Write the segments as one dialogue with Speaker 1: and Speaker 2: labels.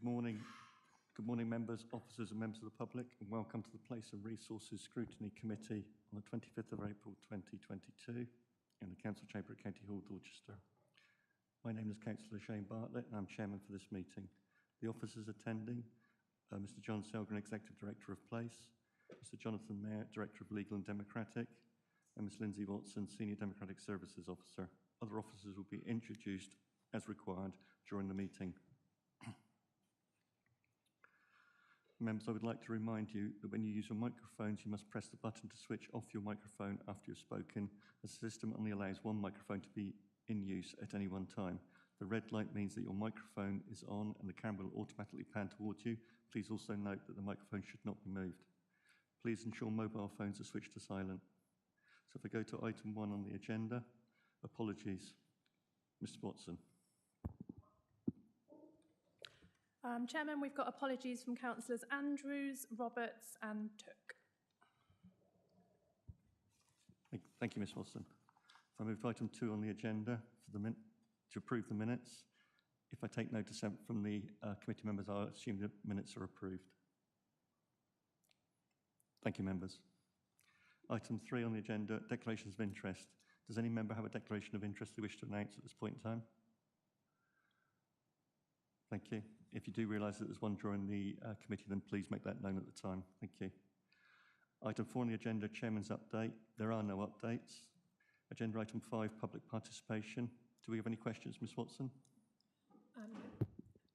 Speaker 1: Good morning. Good morning, members, officers and members of the public, and welcome to the Place and Resources Scrutiny Committee on the 25th of April 2022 in the Council Chamber at County Hall, Dorchester. My name is Councillor Shane Bartlett and I'm Chairman for this meeting. The officers attending Mr John Selgren, Executive Director of Place, Mr Jonathan Mayer, Director of Legal and Democratic, and Ms Lindsay Watson, Senior Democratic Services Officer. Other officers will be introduced as required during the meeting. Members, I would like to remind you that when you use your microphones, you must press the button to switch off your microphone after you've spoken. The system only allows one microphone to be in use at any one time. The red light means that your microphone is on and the camera will automatically pan towards you. Please also note that the microphone should not be moved. Please ensure mobile phones are switched to silent. So if I go to item 1 on the agenda, apologies. Mr Watson.
Speaker 2: Chairman, we've got apologies from Councillors Andrews, Roberts and Took.
Speaker 1: Thank you, Ms Watson. If I move to item 2 on the agenda for to approve the minutes, if I take no dissent from the committee members, I'll assume the minutes are approved. Thank you, members. Item 3 on the agenda, declarations of interest. Does any member have a declaration of interest they wish to announce at this point in time? Thank you. If you do realise that there's one during the committee, then please make that known at the time. Thank you. Item 4 on the agenda, Chairman's update. There are no updates. Agenda item 5, public participation. Do we have any questions, Ms Watson?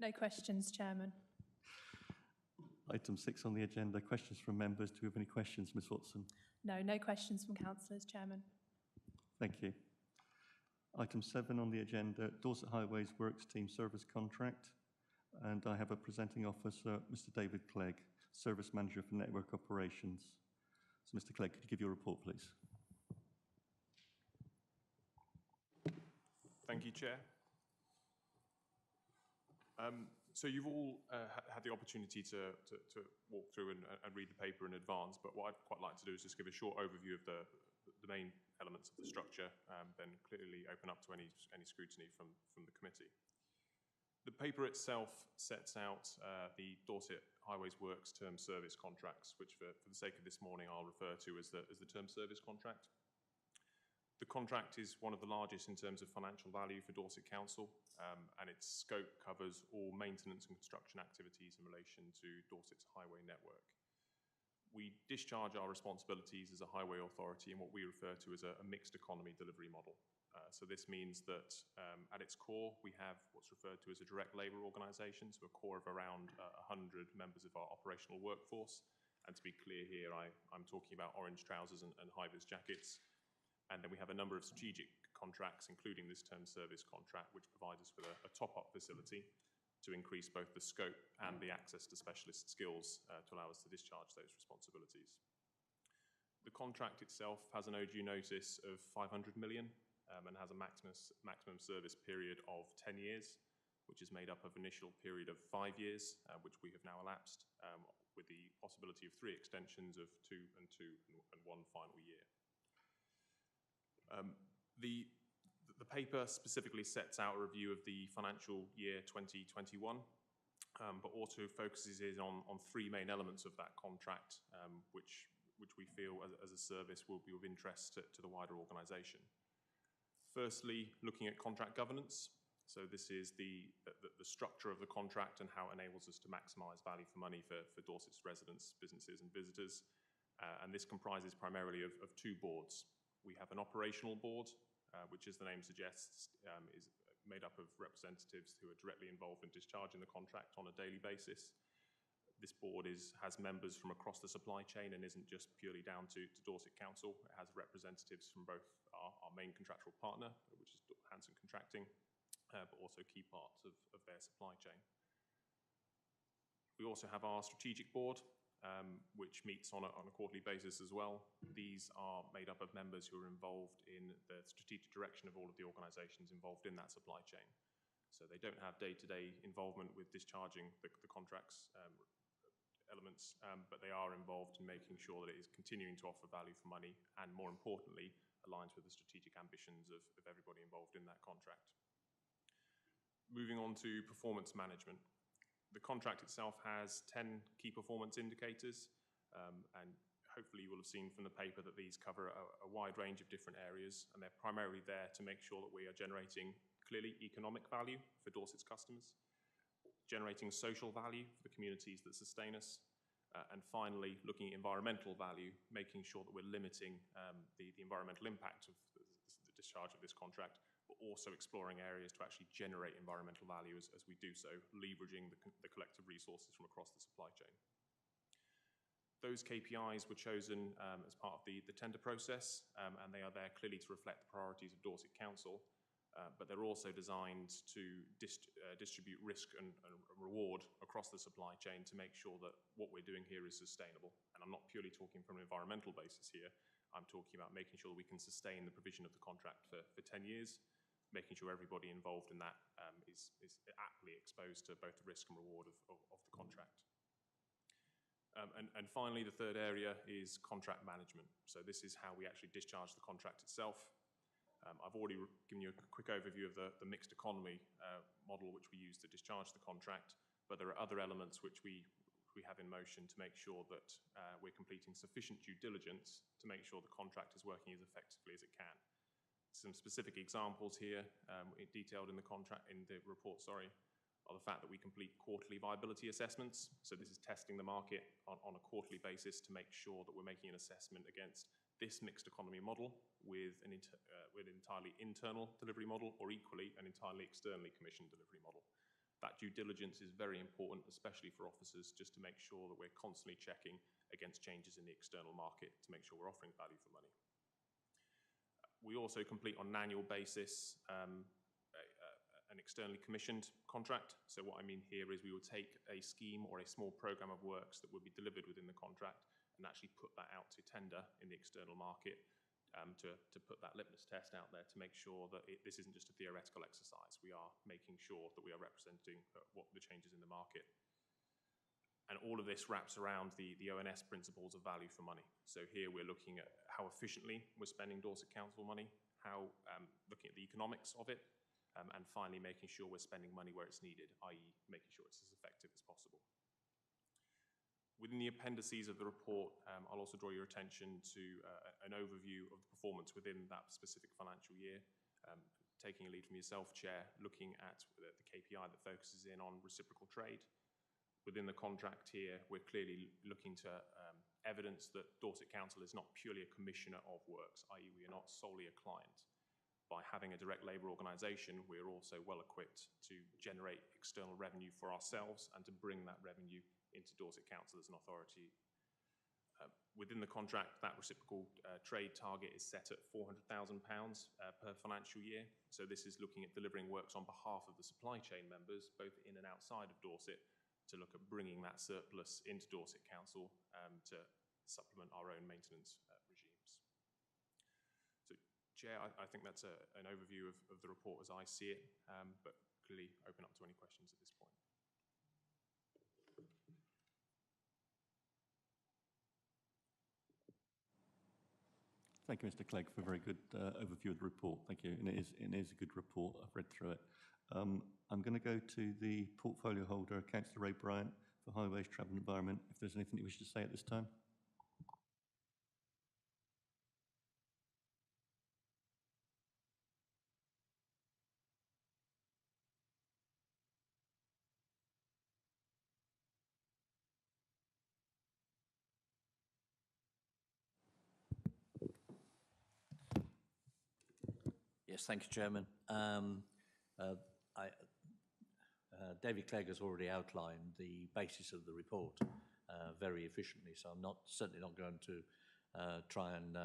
Speaker 2: No questions, Chairman.
Speaker 1: Item 6 on the agenda, questions from members. Do we have any questions, Ms Watson?
Speaker 2: No questions from councillors, Chairman.
Speaker 1: Thank you. Item 7 on the agenda, Dorset Highways Works Team Service Contract. And I have a presenting officer, Mr David Clegg, Service Manager for Network Operations. So, Mr Clegg, could you give your report, please?
Speaker 3: Thank you, Chair. So you've all had the opportunity to walk through and read the paper in advance, but what I'd quite like to do is just give a short overview of the main elements of the structure, then clearly open up to any scrutiny from the committee. The paper itself sets out the Dorset Highways Works term service contracts, which for the sake of this morning I'll refer to as the term service contract. The contract is one of the largest in terms of financial value for Dorset Council, and its scope covers all maintenance and construction activities in relation to Dorset's highway network. We discharge our responsibilities as a highway authority in what we refer to as a mixed economy delivery model. So this means that at its core, we have what's referred to as a direct labour organisation, so a core of around 100 members of our operational workforce. And to be clear here, I'm talking about orange trousers and high-vis jackets. And then we have a number of strategic contracts, including this term service contract, which provides us with a top-up facility to increase both the scope and the access to specialist skills to allow us to discharge those responsibilities. The contract itself has an overdue notice of 500 million and has a maximum service period of 10 years, which is made up of an initial period of 5 years, which we have now elapsed, with the possibility of 3 extensions of 2 and 1 final year. The paper specifically sets out a review of the financial year 2021, but also focuses on 3 main elements of that contract, which we feel as a service will be of interest to the wider organisation. Firstly, looking at contract governance. So this is the structure of the contract and how it enables us to maximise value for money for Dorset's residents, businesses and visitors. And this comprises primarily of 2 boards. We have an operational board, which, as the name suggests, is made up of representatives who are directly involved in discharging the contract on a daily basis. This board has members from across the supply chain and isn't just purely down to Dorset Council. It has representatives from both our main contractual partner, which is Hanson Contracting, but also key parts of their supply chain. We also have our strategic board, which meets on a quarterly basis as well. These are made up of members who are involved in the strategic direction of all of the organisations involved in that supply chain. So they don't have day-to-day involvement with discharging the contracts elements, but they are involved in making sure that it is continuing to offer value for money and, more importantly, aligns with the strategic ambitions of everybody involved in that contract. Moving on to performance management. The contract itself has 10 key performance indicators, and hopefully you will have seen from the paper that these cover a wide range of different areas, and they're primarily there to make sure that we are generating clearly economic value for Dorset's customers, generating social value for the communities that sustain us, and finally looking at environmental value, making sure that we're limiting the environmental impact of the discharge of this contract, but also exploring areas to actually generate environmental value as we do so, leveraging the collective resources from across the supply chain. Those KPIs were chosen as part of the tender process, and they are there clearly to reflect the priorities of Dorset Council, but they're also designed to distribute risk and reward across the supply chain to make sure that what we're doing here is sustainable. And I'm not purely talking from an environmental basis here, I'm talking about making sure that we can sustain the provision of the contract for 10 years, making sure everybody involved in that is aptly exposed to both the risk and reward of the contract. And finally, the third area is contract management. So this is how we actually discharge the contract itself. I've already given you a quick overview of the mixed economy model which we use to discharge the contract, but there are other elements which we have in motion to make sure that we're completing sufficient due diligence to make sure the contract is working as effectively as it can. Some specific examples here, detailed in the report, are the fact that we complete quarterly viability assessments. So this is testing the market on a quarterly basis to make sure that we're making an assessment against this mixed economy model with an entirely internal delivery model, or equally an entirely externally commissioned delivery model. That due diligence is very important, especially for officers, just to make sure that we're constantly checking against changes in the external market to make sure we're offering value for money. We also complete on an annual basis an externally commissioned contract. So what I mean here is we will take a scheme or a small program of works that will be delivered within the contract and actually put that out to tender in the external market to put that litmus test out there to make sure that this isn't just a theoretical exercise. We are making sure that we are representing what the changes in the market. And all of this wraps around the ONS principles of value for money. So here we're looking at how efficiently we're spending Dorset Council money, looking at the economics of it, and finally making sure we're spending money where it's needed, i.e. making sure it's as effective as possible. Within the appendices of the report, I'll also draw your attention to an overview of the performance within that specific financial year, taking a lead from yourself, Chair, looking at the KPI that focuses in on reciprocal trade. Within the contract here, we're clearly looking to evidence that Dorset Council is not purely a commissioner of works, i.e. we are not solely a client. By having a direct labour organisation, we're also well equipped to generate external revenue for ourselves and to bring that revenue into Dorset Council as an authority. Within the contract, that reciprocal trade target is set at £400,000 per financial year. So this is looking at delivering works on behalf of the supply chain members, both in and outside of Dorset, to look at bringing that surplus into Dorset Council to supplement our own maintenance regimes. So, Chair, I think that's an overview of the report as I see it, but clearly open up to any questions at this point.
Speaker 1: Thank you, Mr. Clegg, for a very good overview of the report. Thank you. And it is a good report. I've read through it. I'm going to go to the portfolio holder, Councillor Ray Bryant, for Highways, Travel and Environment, if there's anything you wish to say at this time.
Speaker 4: Yes, thank you, Chairman. David Clegg has already outlined the basis of the report very efficiently, so I'm certainly not going to try and,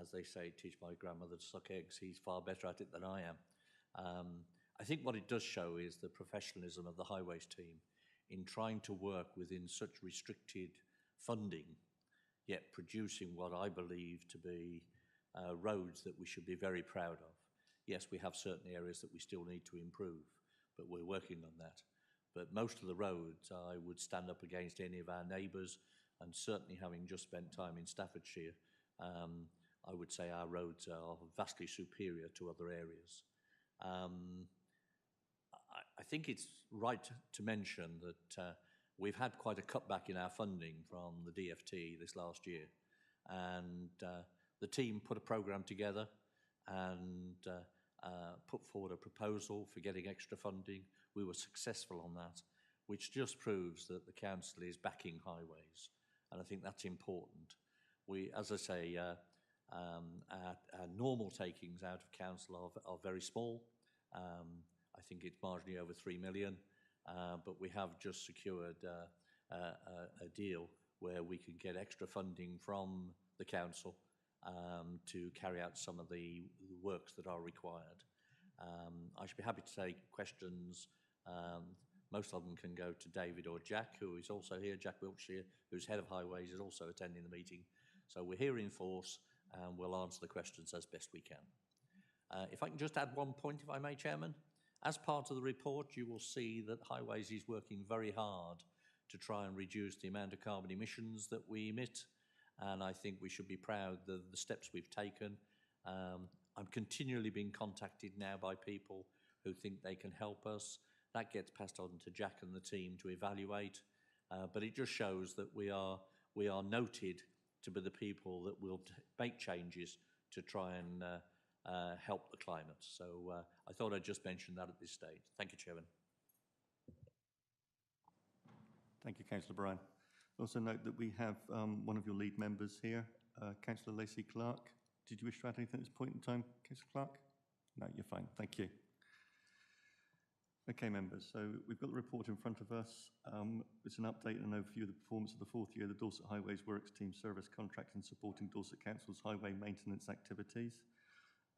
Speaker 4: as they say, teach my grandmother to suck eggs. He's far better at it than I am. I think what it does show is the professionalism of the Highways team in trying to work within such restricted funding, yet producing what I believe to be roads that we should be very proud of. Yes, we have certain areas that we still need to improve, but we're working on that. But most of the roads, I would stand up against any of our neighbours, and certainly having just spent time in Staffordshire, I would say our roads are vastly superior to other areas. I think it's right to mention that we've had quite a cutback in our funding from the DFT this last year, and the team put a programme together and put forward a proposal for getting extra funding. We were successful on that, which just proves that the council is backing highways, and I think that's important. We, as I say, our normal takings out of council are very small. I think it's marginally over 3 million, but we have just secured a deal where we can get extra funding from the council to carry out some of the works that are required. I should be happy to take questions. Most of them can go to David or Jack, who is also here. Jack Wiltshire, who's head of highways, is also attending the meeting. So we're here in force, and we'll answer the questions as best we can. If I can just add one point, if I may, Chairman. As part of the report, you will see that Highways is working very hard to try and reduce the amount of carbon emissions that we emit, and I think we should be proud of the steps we've taken. I'm continually being contacted now by people who think they can help us. That gets passed on to Jack and the team to evaluate, but it just shows that we are noted to be the people that will make changes to try and help the climate. So I thought I'd just mention that at this stage. Thank you, Chairman.
Speaker 1: Thank you, Councillor Bryan. Also note that we have one of your lead members here, Councillor Lacey Clark. Did you wish to add anything at this point in time, Councillor Clark? No, you're fine. Thank you. Okay, members, so we've got the report in front of us. It's an update and an overview of the performance of the fourth year of the Dorset Highways Works Team Service Contract in supporting Dorset Council's highway maintenance activities.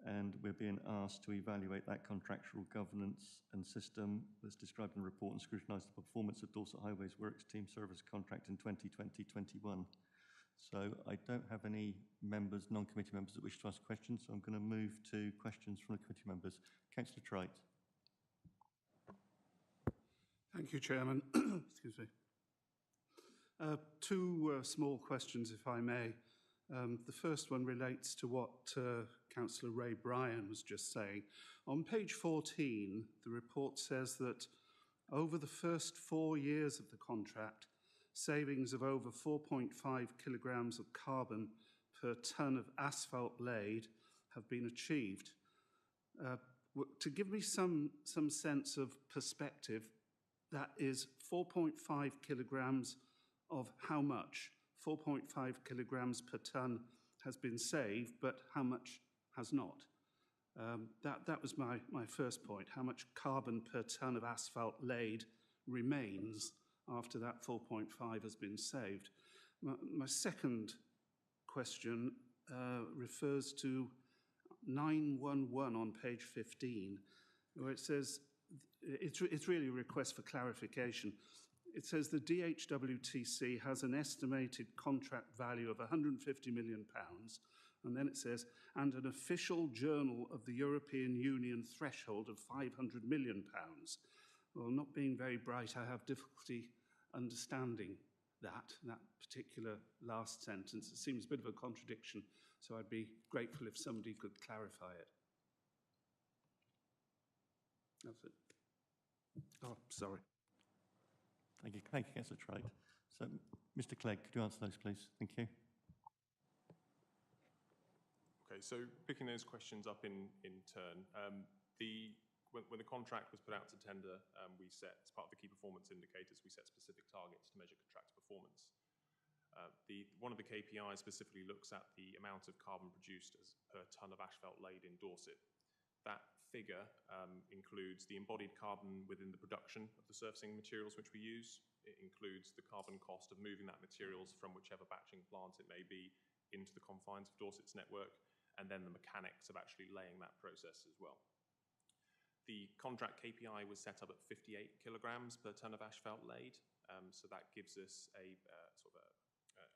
Speaker 1: And we're being asked to evaluate that contractual governance and system that's described in the report and scrutinise the performance of Dorset Highways Works Team Service Contract in 2020-21. So I don't have any members, non-committee members that wish to ask questions, so I'm going to move to questions from the committee members. Councillor Trite.
Speaker 5: Thank you, Chairman. Excuse me. Two small questions, if I may. The first one relates to what Councillor Ray Bryan was just saying. On page 14, the report says that over the first 4 years of the contract, savings of over 4.5 kilograms of carbon per tonne of asphalt laid have been achieved. To give me some sense of perspective, that is 4.5 kilograms of how much? 4.5 kilograms per tonne has been saved, but how much has not? That was my first point. How much carbon per tonne of asphalt laid remains after that 4.5 has been saved? My second question refers to 911 on page 15, where it says, it's really a request for clarification. It says the DHWTC has an estimated contract value of £150 million, and then it says, and an official journal of the European Union threshold of £500 million. Well, not being very bright, I have difficulty understanding that particular last sentence. It seems a bit of a contradiction, so I'd be grateful if somebody could clarify it. That's it. Oh, sorry.
Speaker 1: Thank you, Councillor Trite. So, Mr. Clegg, could you answer those, please? Thank you.
Speaker 3: Okay, so picking those questions up in turn, when the contract was put out to tender, we set, as part of the key performance indicators, we set specific targets to measure contractor performance. One of the KPIs specifically looks at the amount of carbon produced per tonne of asphalt laid in Dorset. That figure includes the embodied carbon within the production of the surfacing materials which we use. It includes the carbon cost of moving that materials from whichever batching plant it may be into the confines of Dorset's network, and then the mechanics of actually laying that process as well. The contract KPI was set up at 58 kilograms per tonne of asphalt laid, so that gives us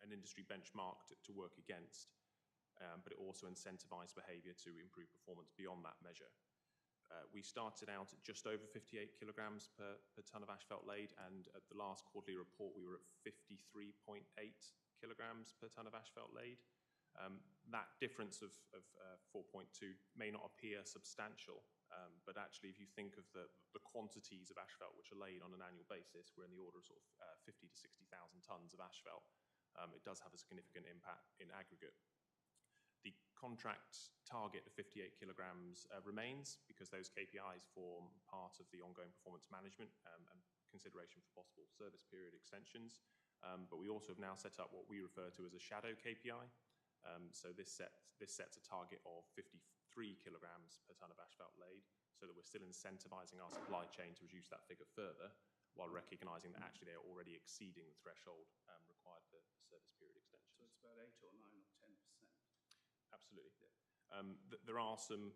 Speaker 3: an industry benchmark to work against, but it also incentivised behaviour to improve performance beyond that measure. We started out at just over 58 kilograms per tonne of asphalt laid, and at the last quarterly report we were at 53.8 kilograms per tonne of asphalt laid. That difference of 4.2 may not appear substantial, but actually if you think of the quantities of asphalt which are laid on an annual basis, we're in the order of sort of 50 to 60,000 tonnes of asphalt. It does have a significant impact in aggregate. The contract target of 58 kilograms remains because those KPIs form part of the ongoing performance management and consideration for possible service period extensions. But we also have now set up what we refer to as a shadow KPI. So this sets a target of 53 kilograms per tonne of asphalt laid, so that we're still incentivising our supply chain to reduce that figure further, while recognising that actually they are already exceeding the threshold required for service period extensions.
Speaker 5: So it's about 8 or 9 or 10%.
Speaker 3: Absolutely. Yeah. There are some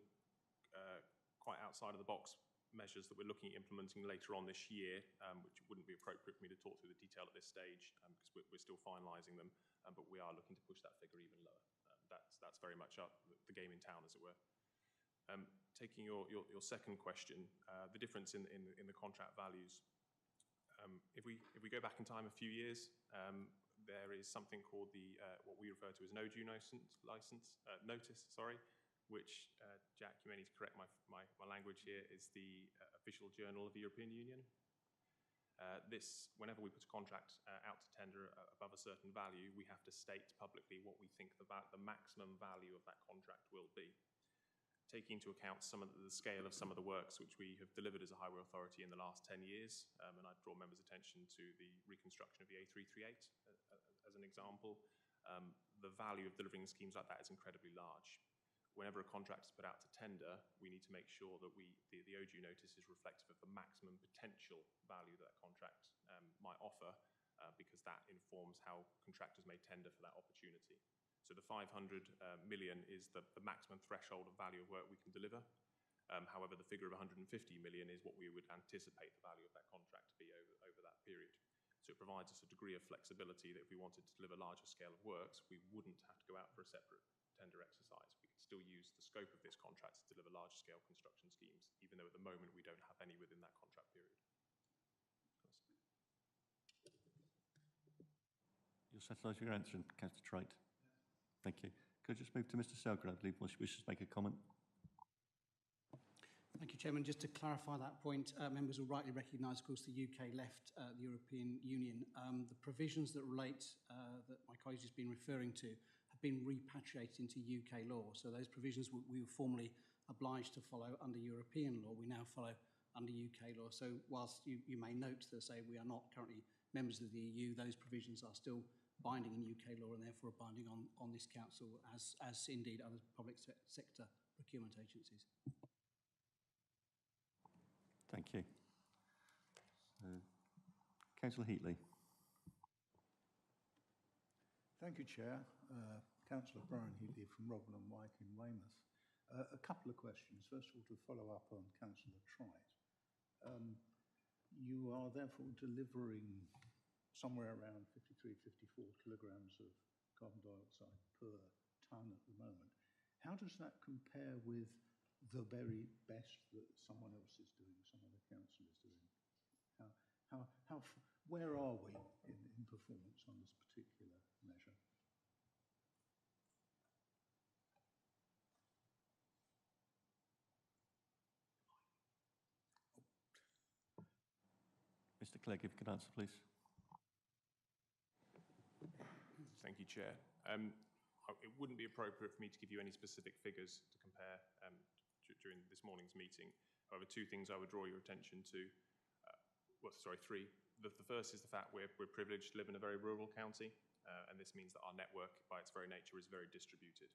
Speaker 3: quite outside of the box measures that we're looking at implementing later on this year, which wouldn't be appropriate for me to talk through the detail at this stage, because we're still finalising them, but we are looking to push that figure even lower. That's very much up the game in town, as it were. Taking your second question, the difference in the contract values. If we go back in time a few years, there is something called the what we refer to as an OJU notice, which, Jack, you may need to correct my language here, is the official journal of the European Union. Whenever we put a contract out to tender above a certain value, we have to state publicly what we think the maximum value of that contract will be, taking into account the scale of some of the works which we have delivered as a highway authority in the last 10 years. And I'd draw members' attention to the reconstruction of the A338 as an example. The value of delivering schemes like that is incredibly large. Whenever a contract is put out to tender, we need to make sure that the OJU notice is reflective of the maximum potential value that contract might offer, because that informs how contractors may tender for that opportunity. So the 500 million is the maximum threshold of value of work we can deliver. However, the figure of 150 million is what we would anticipate the value of that contract to be over that period. So it provides us a degree of flexibility that if we wanted to deliver larger scale of works, we wouldn't have to go out for a separate tender exercise. We could still use the scope of this contract to deliver large scale construction schemes, even though at the moment we don't have any within that contract period.
Speaker 1: You're satisfied with your answer, Councillor Trite? Thank you. Could I just move to Mr Selgren, I believe, wishes to make a comment?
Speaker 6: Thank you, Chairman. Just to clarify that point, members will rightly recognise, of course, the UK left the European Union. The provisions that relate, that my colleague has been referring to, have been repatriated into UK law. So those provisions we were formerly obliged to follow under European law, we now follow under UK law. So whilst you may note that say we are not currently members of the EU, those provisions are still binding in UK law and therefore binding on this council, as indeed other public sector procurement agencies.
Speaker 1: Thank you. Councillor Heatley.
Speaker 7: Thank you, Chair. Councillor Brian Heatley from Rowell and White in Weymouth. A couple of questions. First of all, to follow up on Councillor Trite. You are therefore delivering somewhere around 53, 54 kilograms of carbon dioxide per tonne at the moment. How does that compare with the very best that someone else is doing, some other council is doing? Where are we in performance on this particular measure?
Speaker 1: Mr Clegg, if you could answer, please.
Speaker 3: Thank you, Chair. It wouldn't be appropriate for me to give you any specific figures to compare during this morning's meeting. However, two things I would draw your attention to. Three. The first is the fact we're privileged to live in a very rural county, and this means that our network, by its very nature, is very distributed.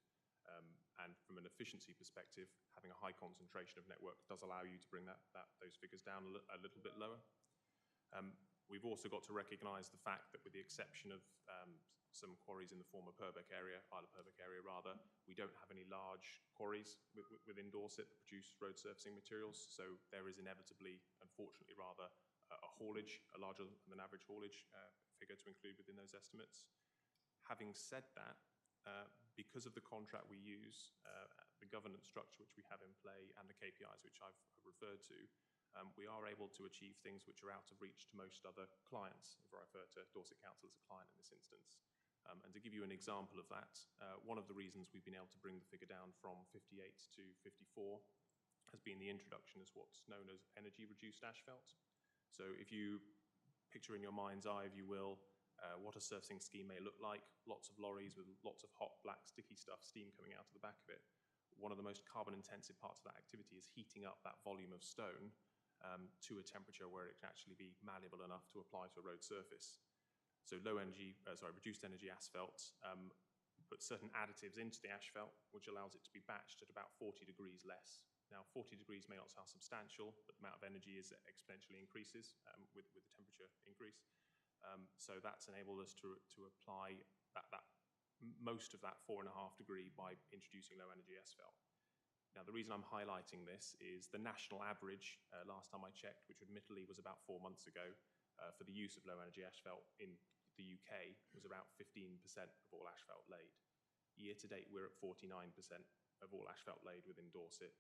Speaker 3: And from an efficiency perspective, having a high concentration of network does allow you to bring those figures down a little bit lower. We've also got to recognise the fact that with the exception of some quarries in the former Purbeck area, Isle of Purbeck area rather, we don't have any large quarries within Dorset that produce road surfacing materials, so there is inevitably, unfortunately rather, a larger than average haulage figure to include within those estimates. Having said that, because of the contract we use, the governance structure which we have in play and the KPIs which I've referred to, we are able to achieve things which are out of reach to most other clients, if I refer to Dorset Council as a client in this instance. And to give you an example of that, one of the reasons we've been able to bring the figure down from 58 to 54 has been the introduction of what's known as energy-reduced asphalt. So if you picture in your mind's eye, if you will, what a surfacing scheme may look like, lots of lorries with lots of hot, black, sticky stuff, steam coming out of the back of it. One of the most carbon-intensive parts of that activity is heating up that volume of stone to a temperature where it can actually be malleable enough to apply to a road surface. So reduced energy asphalt puts certain additives into the asphalt, which allows it to be batched at about 40 degrees less. Now, 40 degrees may not sound substantial, but the amount of energy is exponentially increases with the temperature increase. So that's enabled us to apply most of that 4.5 degree by introducing low energy asphalt. Now, the reason I'm highlighting this is the national average, last time I checked, which admittedly was about 4 months ago, for the use of low energy asphalt in the UK was about 15% of all asphalt laid. Year to date, we're at 49% of all asphalt laid within Dorset.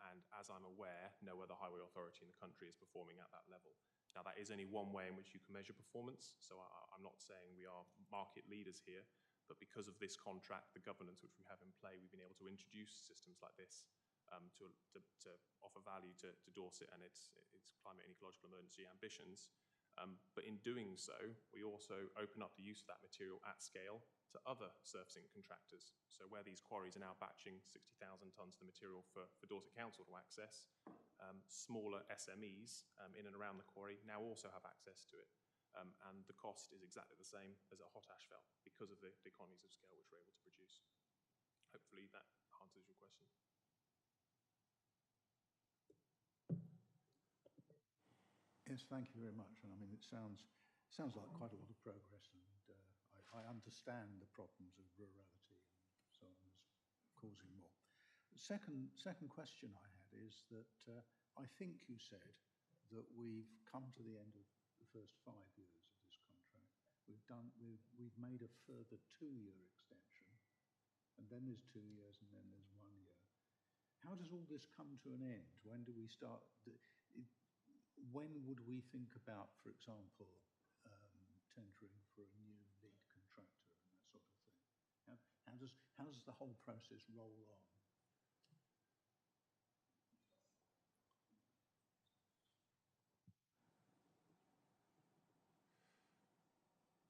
Speaker 3: And as I'm aware, no other highway authority in the country is performing at that level. Now, that is only one way in which you can measure performance. So I'm not saying we are market leaders here, but because of this contract, the governance which we have in play, we've been able to introduce systems like this to offer value to Dorset and its climate and ecological emergency ambitions. But in doing so, we also open up the use of that material at scale to other surfacing contractors. So where these quarries are now batching 60,000 tonnes of the material for Dorset Council to access, smaller SMEs in and around the quarry now also have access to it. And the cost is exactly the same as a hot asphalt because of the economies of scale which we're able to produce. Hopefully that answers your question.
Speaker 7: Yes, thank you very much. And I mean, it sounds like quite a lot of progress, and I understand the problems of rurality and so on as causing more. Second question I had is that I think you said that we've come to the end of the first 5 years of this contract. We've made a further 2-year extension, and then there's 2 years, and then there's 1 year. How does all this come to an end? When do we start? When would we think about, for example, tendering for a new lead contractor and that sort of thing? How does the whole process roll on?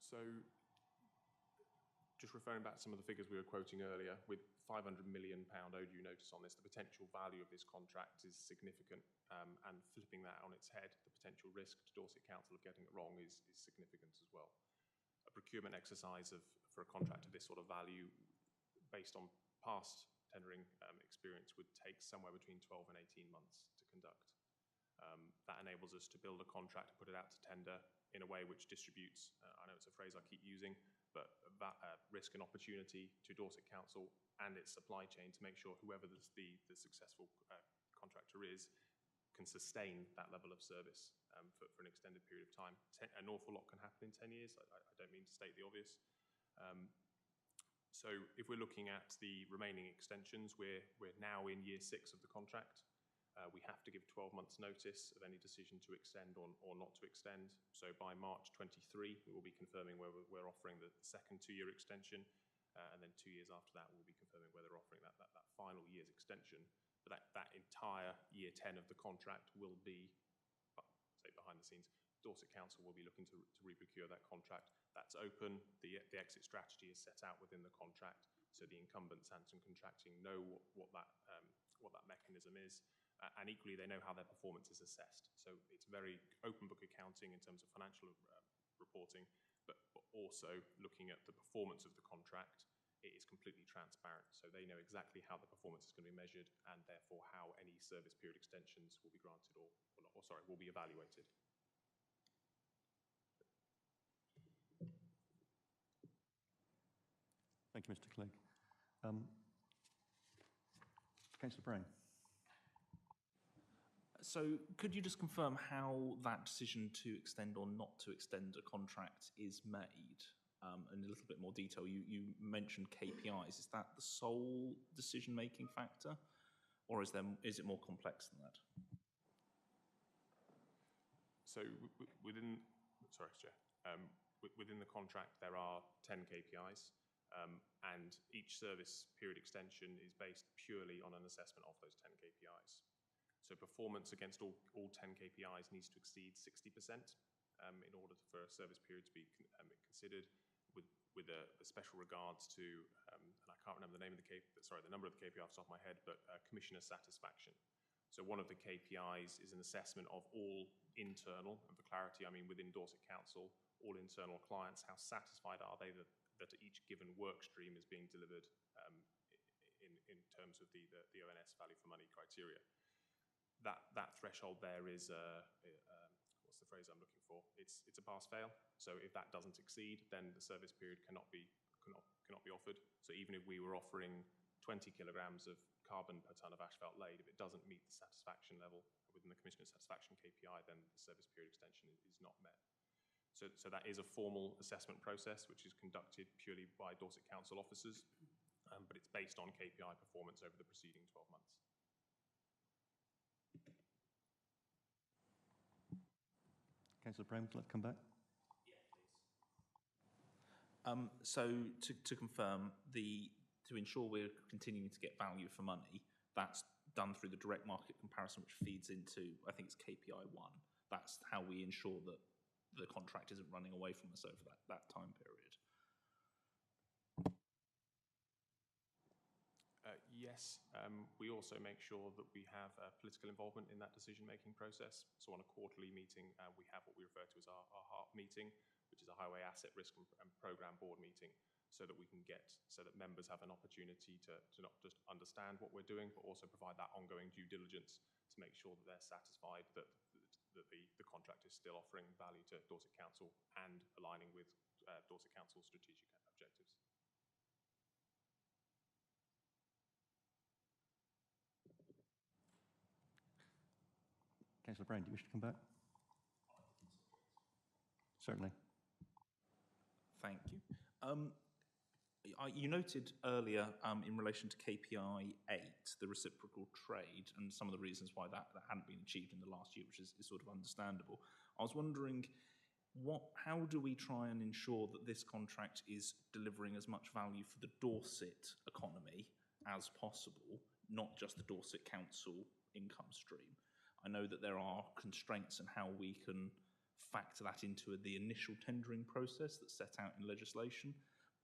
Speaker 3: So just referring back to some of the figures we were quoting earlier, with £500 million overdue notice on this, the potential value of this contract is significant, and flipping that on its head, the potential risk to Dorset Council of getting it wrong is significant as well. A procurement exercise for a contract of this sort of value, based on past tendering experience, would take somewhere between 12 and 18 months to conduct. That enables us to build a contract and put it out to tender in a way which distributes, I know it's a phrase I keep using, but that risk and opportunity to Dorset Council and its supply chain to make sure whoever the successful contractor is can sustain that level of service for an extended period of time. An awful lot can happen in 10 years. I don't mean to state the obvious. So if we're looking at the remaining extensions, we're now in year 6 of the contract. We have to give 12 months notice of any decision to extend or not to extend. So by March 23, we will be confirming whether we're offering the second 2-year extension, and then 2 years after that, we'll be confirming whether we're offering that final year's extension. But that entire year 10 of the contract will be, say, behind the scenes. Dorset Council will be looking to re-procure that contract. That's open. The exit strategy is set out within the contract, so the incumbents and contracting know what that mechanism is. And equally, they know how their performance is assessed. So it's very open book accounting in terms of financial reporting, but also looking at the performance of the contract, it is completely transparent. So they know exactly how the performance is going to be measured, and therefore how any service period extensions will be granted or will be evaluated.
Speaker 1: Thank you, Mr. Clegg. Councillor Brown.
Speaker 8: So could you just confirm how that decision to extend or not to extend a contract is made in a little bit more detail? You mentioned KPIs. Is that the sole decision-making factor, or is it more complex than that?
Speaker 3: So within within the contract, there are 10 KPIs, and each service period extension is based purely on an assessment of those 10 KPIs. So performance against all 10 KPIs needs to exceed 60% in order for a service period to be considered, with a special regards to, and I can't remember the number of the KPIs off the top of my head, but commissioner satisfaction. So one of the KPIs is an assessment of all internal, and for clarity, I mean within Dorset Council, all internal clients, how satisfied are they that each given work stream is being delivered in terms of the ONS value for money criteria. That threshold there is, what's the phrase I'm looking for? It's a pass-fail. So if that doesn't exceed, then the service period cannot be offered. So even if we were offering 20 kilograms of carbon per tonne of asphalt laid, if it doesn't meet the satisfaction level within the commissioner satisfaction KPI, then the service period extension is not met. So that is a formal assessment process which is conducted purely by Dorset Council officers, but it's based on KPI performance over the preceding 12 months.
Speaker 1: Councillor Brown, would you like to come back?
Speaker 8: So to confirm, to ensure we're continuing to get value for money, that's done through the direct market comparison, which feeds into, I think it's KPI 1. That's how we ensure that the contract isn't running away from us over that time period.
Speaker 3: Yes, we also make sure that we have political involvement in that decision-making process. So on a quarterly meeting, we have what we refer to as our HARP meeting, which is a Highway Asset Risk and Programme Board meeting, so that members have an opportunity to not just understand what we're doing, but also provide that ongoing due diligence to make sure that they're satisfied that the contract is still offering value to Dorset Council and aligning with Dorset Council's strategic objectives.
Speaker 1: Councillor Brown, do you wish to come back? Certainly.
Speaker 8: Thank you. You noted earlier in relation to KPI 8, the reciprocal trade, and some of the reasons why that hadn't been achieved in the last year, which is sort of understandable. I was wondering, how do we try and ensure that this contract is delivering as much value for the Dorset economy as possible, not just the Dorset Council income stream? I know that there are constraints on how we can factor that into the initial tendering process that's set out in legislation.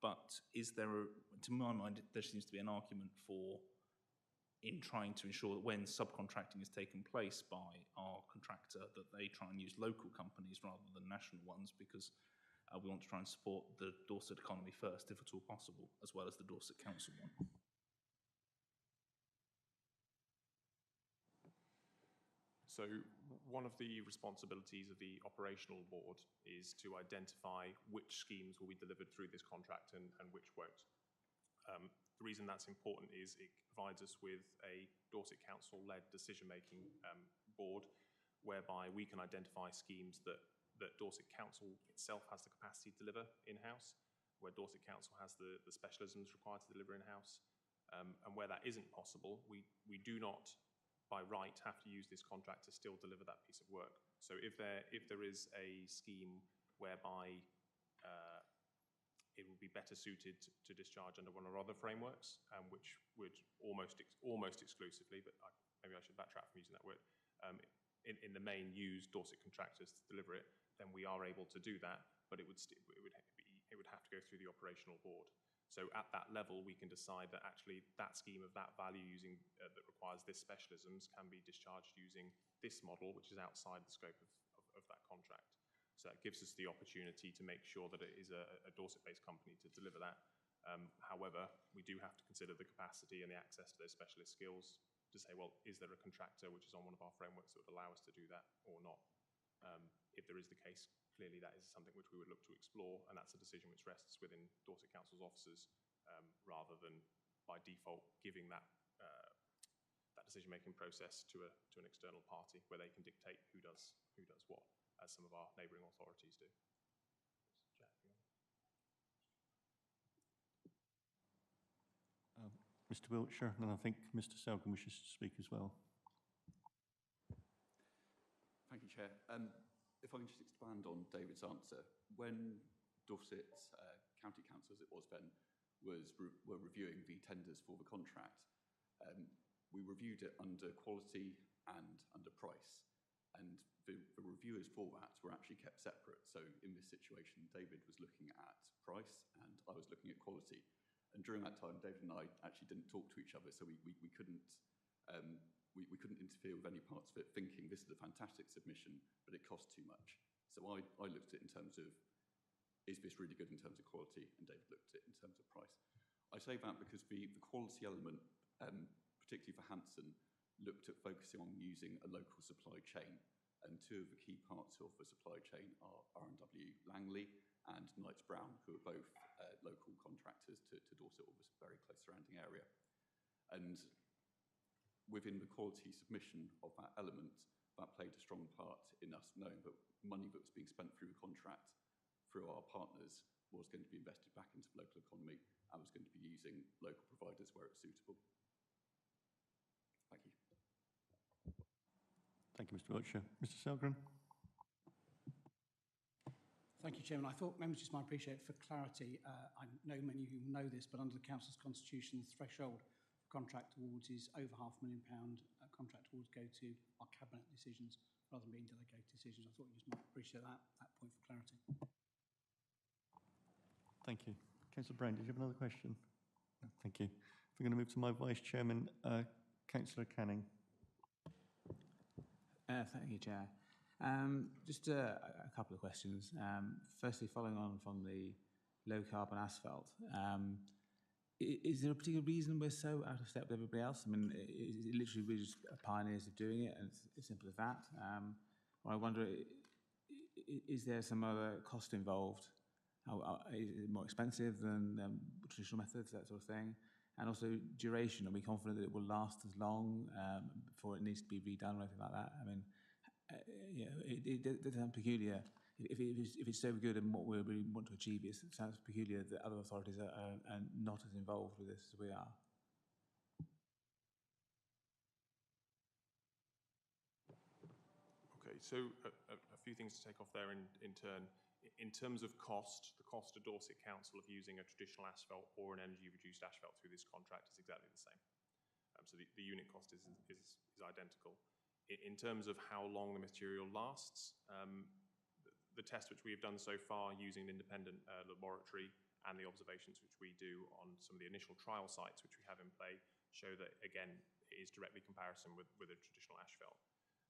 Speaker 8: But to my mind, there seems to be an argument in trying to ensure that when subcontracting is taking place by our contractor, that they try and use local companies rather than national ones, because we want to try and support the Dorset economy first, if at all possible, as well as the Dorset Council one.
Speaker 3: So one of the responsibilities of the operational board is to identify which schemes will be delivered through this contract and which won't. The reason that's important is it provides us with a Dorset Council-led decision-making board, whereby we can identify schemes that Dorset Council itself has the capacity to deliver in-house, where Dorset Council has the specialisms required to deliver in-house, and where that isn't possible, we do not by right have to use this contract to still deliver that piece of work. So if there is a scheme whereby it would be better suited to discharge under one of our other frameworks, which would almost exclusively, but maybe I should backtrack from using that word, in the main use Dorset contractors to deliver it, then we are able to do that, but it would have to go through the operational board. So at that level, we can decide that actually that scheme of that value using that requires this specialisms can be discharged using this model, which is outside the scope of that contract. So that gives us the opportunity to make sure that it is a Dorset-based company to deliver that. However, we do have to consider the capacity and the access to those specialist skills to say, well, is there a contractor which is on one of our frameworks that would allow us to do that or not? If there is the case, clearly that is something which we would look to explore, and that's a decision which rests within Dorset Council's officers, rather than by default giving that decision-making process to an external party where they can dictate who does what, as some of our neighbouring authorities do.
Speaker 1: Mr. Wiltshire, and I think Mr. Selgin wishes to speak as well.
Speaker 9: Thank you, Chair. If I can just expand on David's answer, when Dorset County Council, as it was then, were reviewing the tenders for the contract. We reviewed it under quality and under price, and the reviewers for that were actually kept separate. So in this situation, David was looking at price and I was looking at quality. And during that time, David and I actually didn't talk to each other, so we couldn't interfere with any parts of it, thinking this is a fantastic submission, but it costs too much. So I looked at it in terms of, is this really good in terms of quality? And David looked at it in terms of price. I say that because the quality element, particularly for Hanson, looked at focusing on using a local supply chain. And two of the key parts of the supply chain are R&W Langley and Knights Brown, who are both local contractors to Dorset, or this very close surrounding area. And within the quality submission of that element, that played a strong part in us knowing that money that was being spent through the contract through our partners was going to be invested back into the local economy and was going to be using local providers where it's suitable. Thank you.
Speaker 1: Thank you, Mr. Wiltshire. Mr. Selgren?
Speaker 6: Thank you, Chairman. I thought members just might appreciate for clarity. I know many of you know this, but under the Council's constitution, the threshold for contract awards is over £500,000. Contract awards go to our cabinet decisions rather than being delegated decisions. I thought you just might appreciate that point for clarity.
Speaker 1: Thank you. Councillor Brown, did you have another question? No, thank you. We're going to move to my Vice Chairman, Councillor Canning.
Speaker 10: Thank you, Chair. Just a couple of questions. Firstly, following on from the low-carbon asphalt, is there a particular reason we're so out of step with everybody else? I mean, is it literally we're just pioneers of doing it, and it's as simple as that? Or I wonder, is there some other cost involved? Is it more expensive than traditional methods, that sort of thing? And also duration, are we confident that it will last as long before it needs to be redone or anything like that? I mean, it does sound peculiar. If it's so good and what we really want to achieve, it sounds peculiar that other authorities are not as involved with this as we are.
Speaker 3: Okay, so a few things to take off there in turn. In terms of cost, the cost to Dorset Council of using a traditional asphalt or an energy-reduced asphalt through this contract is exactly the same. So the unit cost is identical. In terms of how long the material lasts, the test which we have done so far using an independent laboratory and the observations which we do on some of the initial trial sites which we have in play show that, again, it is directly comparison with a traditional asphalt.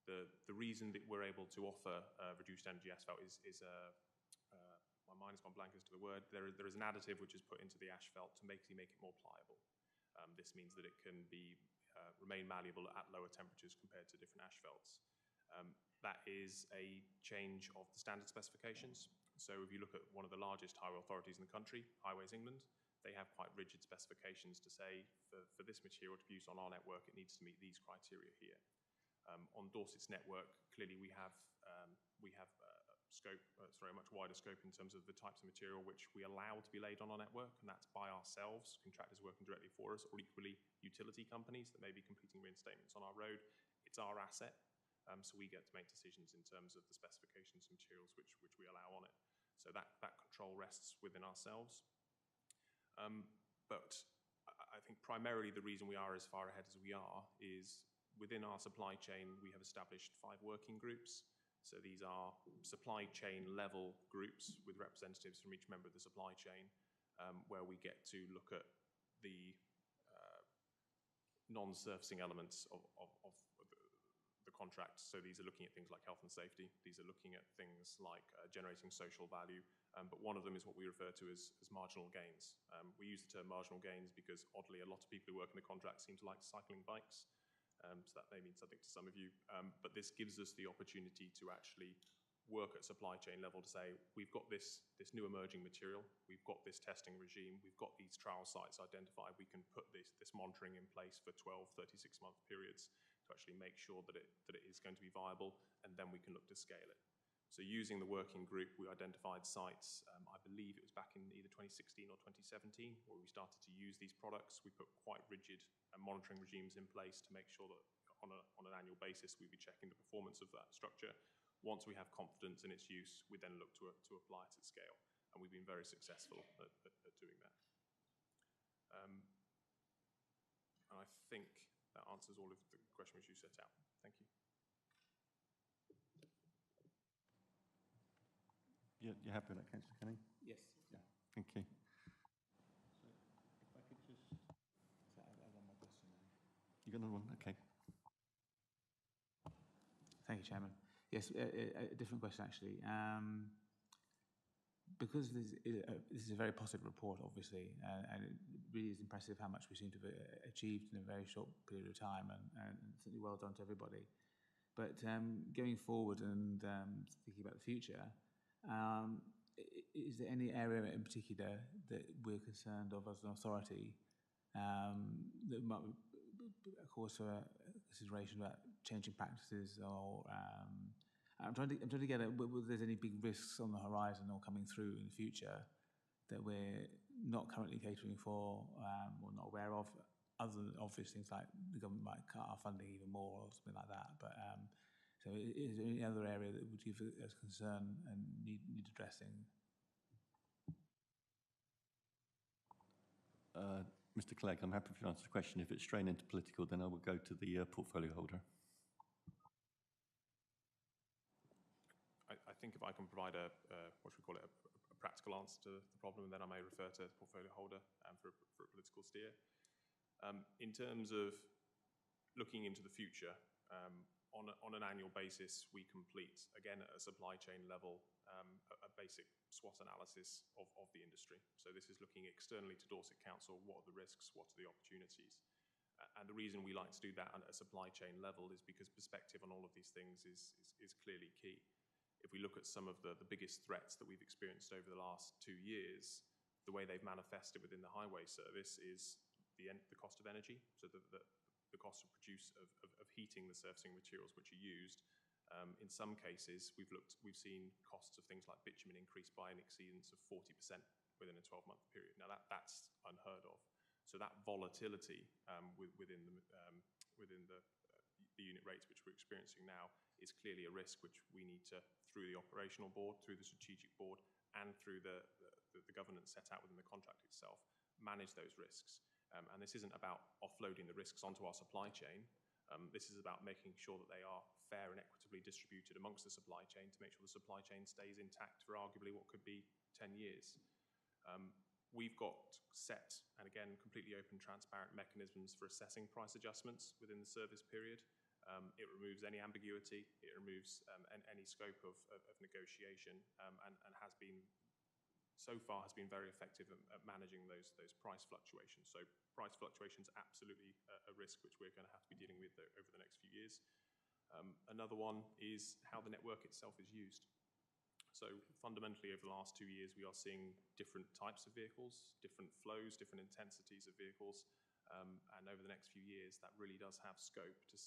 Speaker 3: The reason that we're able to offer reduced energy asphalt is my mind has gone blank as to the word. There is an additive which is put into the asphalt to make it more pliable. This means that it can remain malleable at lower temperatures compared to different asphalts. That is a change of the standard specifications. So if you look at one of the largest highway authorities in the country, Highways England, they have quite rigid specifications to say for this material to be used on our network, it needs to meet these criteria here. On Dorset's network, clearly we have a much wider scope in terms of the types of material which we allow to be laid on our network, and that's by ourselves, contractors working directly for us, or equally utility companies that may be completing reinstatements on our road. It's our asset, so we get to make decisions in terms of the specifications and materials which we allow on it. So that control rests within ourselves. But I think primarily the reason we are as far ahead as we are is within our supply chain, we have established 5 working groups. So these are supply chain level groups with representatives from each member of the supply chain, where we get to look at the non-surfacing elements of the contract. So these are looking at things like health and safety. These are looking at things like generating social value. But one of them is what we refer to as marginal gains. We use the term marginal gains because, oddly, a lot of people who work in the contract seem to like cycling bikes. So that may mean something to some of you. But this gives us the opportunity to actually work at supply chain level to say, we've got this new emerging material, we've got this testing regime, we've got these trial sites identified, we can put this monitoring in place for 12, 36-month periods to actually make sure that it is going to be viable, and then we can look to scale it. So using the working group, we identified sites, I believe it was back in either 2016 or 2017, where we started to use these products. We put quite rigid monitoring regimes in place to make sure that on an annual basis, we'd be checking the performance of that structure. Once we have confidence in its use, we then look to apply it at scale. and we've been very successful at doing that. And I think that answers all of the questions you set out. Thank you.
Speaker 1: You're happy with that, Councillor Kenny?
Speaker 10: Yes.
Speaker 1: Yeah. Thank you.
Speaker 7: So if I could just...
Speaker 10: So I have one more question then.
Speaker 1: You got another one? Okay.
Speaker 10: Thank you, Chairman. Yes, a different question actually. Because this is a very positive report, obviously, and it really is impressive how much we seem to have achieved in a very short period of time, and certainly well done to everybody. But going forward and thinking about the future, is there any area in particular that we're concerned of as an authority that might be a cause for consideration about changing practices, or I'm trying to get at whether there's any big risks on the horizon or coming through in the future that we're not currently catering for or not aware of, other than obvious things like the government might cut our funding even more or something like that. But so is there any other area that would give us concern and need addressing?
Speaker 1: Mr. Clegg, I'm happy to answer the question. If it's straying into political, then I will go to the portfolio holder.
Speaker 3: I think if I can provide a practical answer to the problem, then I may refer to the portfolio holder for a political steer. In terms of looking into the future, on an annual basis, we complete, again, at a supply chain level, a basic SWOT analysis of the industry. So this is looking externally to Dorset Council, what are the risks, what are the opportunities? And the reason we like to do that at a supply chain level is because perspective on all of these things is clearly key. If we look at some of the biggest threats that we've experienced over the last 2 years, the way they've manifested within the highway service is the cost of energy, so the cost of heating the surfacing materials which are used. In some cases, we've seen costs of things like bitumen increase by an exceedance of 40% within a 12-month period. Now that's unheard of. So that volatility within the unit rates which we're experiencing now is clearly a risk which we need to, through the operational board, through the strategic board, and through the governance set out within the contract itself, manage those risks. And this isn't about offloading the risks onto our supply chain. This is about making sure that they are fair and equitably distributed amongst the supply chain to make sure the supply chain stays intact for arguably what could be 10 years. We've got set, and again, completely open, transparent mechanisms for assessing price adjustments within the service period. It removes any ambiguity, it removes any scope of negotiation, and has been, so far, has been very effective at managing those price fluctuations. So price fluctuations are absolutely a risk which we're going to have to be dealing with over the next few years. Another one is how the network itself is used. So fundamentally, over the last 2 years, we are seeing different types of vehicles, different flows, different intensities of vehicles. And over the next few years, that really does have scope to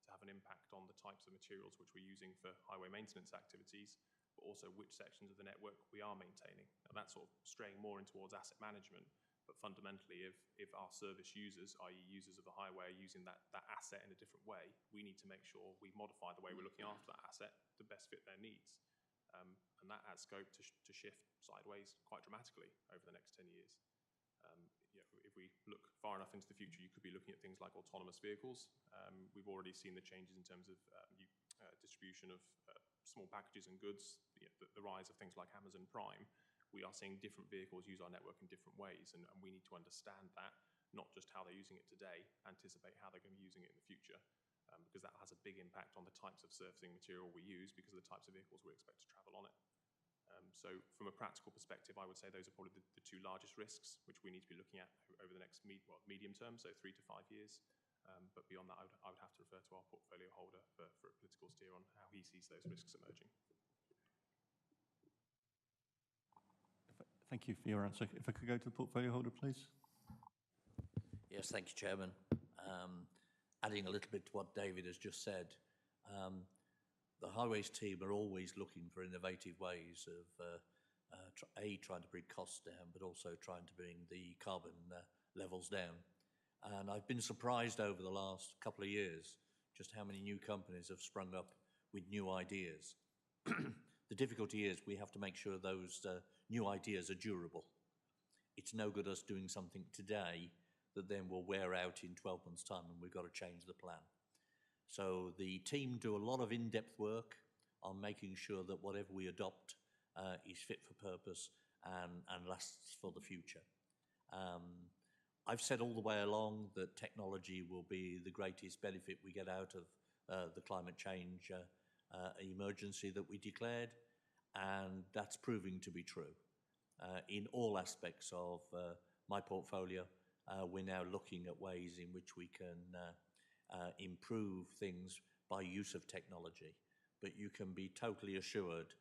Speaker 3: have an impact on the types of materials which we're using for highway maintenance activities, but also which sections of the network we are maintaining. And that's sort of straying more in towards asset management. But fundamentally, if our service users, i.e. users of the highway, are using that asset in a different way, we need to make sure we modify the way we're looking after that asset to best fit their needs. And that has scope to shift sideways quite dramatically over the next 10 years. If we look far enough into the future, you could be looking at things like autonomous vehicles. We've already seen the changes in terms of distribution of small packages and goods, the rise of things like Amazon Prime. We are seeing different vehicles use our network in different ways, and we need to understand that, not just how they're using it today, anticipate how they're going to be using it in the future, because that has a big impact on the types of surfacing material we use because of the types of vehicles we expect to travel on it. So from a practical perspective, I would say those are probably the 2 largest risks which we need to be looking at over the next medium term, so 3 to 5 years. But beyond that, I would have to refer to our portfolio holder for a political steer on how he sees those risks emerging.
Speaker 1: Thank you for your answer. If I could go to the portfolio holder, please.
Speaker 4: Yes, thank you, Chairman. Adding a little bit to what David has just said, the highways team are always looking for innovative ways of trying to bring costs down, but also trying to bring the carbon levels down. And I've been surprised over the last couple of years just how many new companies have sprung up with new ideas. The difficulty is we have to make sure those new ideas are durable. It's no good us doing something today that then will wear out in 12 months' time and we've got to change the plan. So the team do a lot of in-depth work on making sure that whatever we adopt is fit for purpose and lasts for the future. I've said all the way along that technology will be the greatest benefit we get out of the climate change emergency that we declared, and that's proving to be true. In all aspects of my portfolio, we're now looking at ways in which we can improve things by use of technology. But you can be totally assured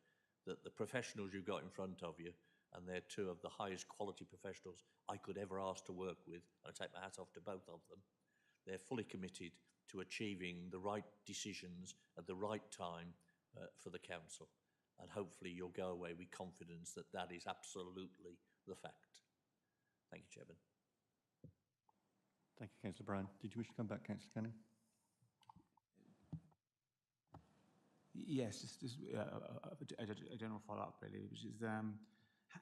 Speaker 4: that the professionals you've got in front of you, and they're two of the highest quality professionals I could ever ask to work with, and I take my hat off to both of them, they're fully committed to achieving the right decisions at the right time for the council. And hopefully you'll go away with confidence that that is absolutely the fact. Thank you, Chairman.
Speaker 1: Thank you, Councillor Brown. Did you wish to come back, Councillor Canning?
Speaker 10: Yes, just a general follow-up, really, which is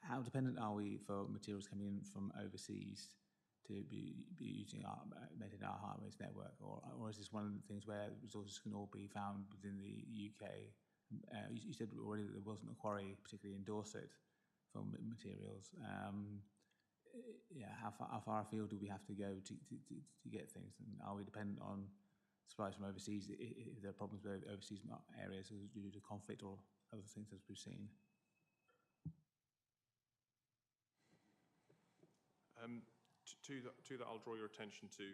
Speaker 10: how dependent are we for materials coming in from overseas to be using made in our highways network, or is this one of the things where resources can all be found within the UK? You said already that there wasn't a quarry, particularly in Dorset, for materials. Yeah, how far afield do we have to go to get things, and are we dependent on supplies from overseas if there are problems with overseas areas due to conflict or other things as we've seen?
Speaker 3: To that, I'll draw your attention to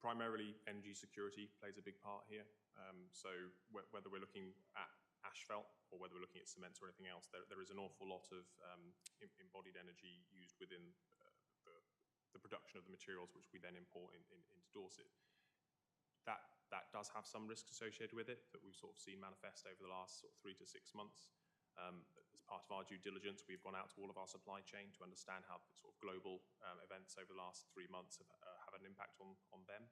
Speaker 3: primarily energy security plays a big part here. So whether we're looking at asphalt or whether we're looking at cements or anything else, there is an awful lot of embodied energy used within the production of the materials which we then import into Dorset. That does have some risks associated with it that we've sort of seen manifest over the last sort of 3 to 6 months. As part of our due diligence, we've gone out to all of our supply chain to understand how the sort of global events over the last 3 months have an impact on them.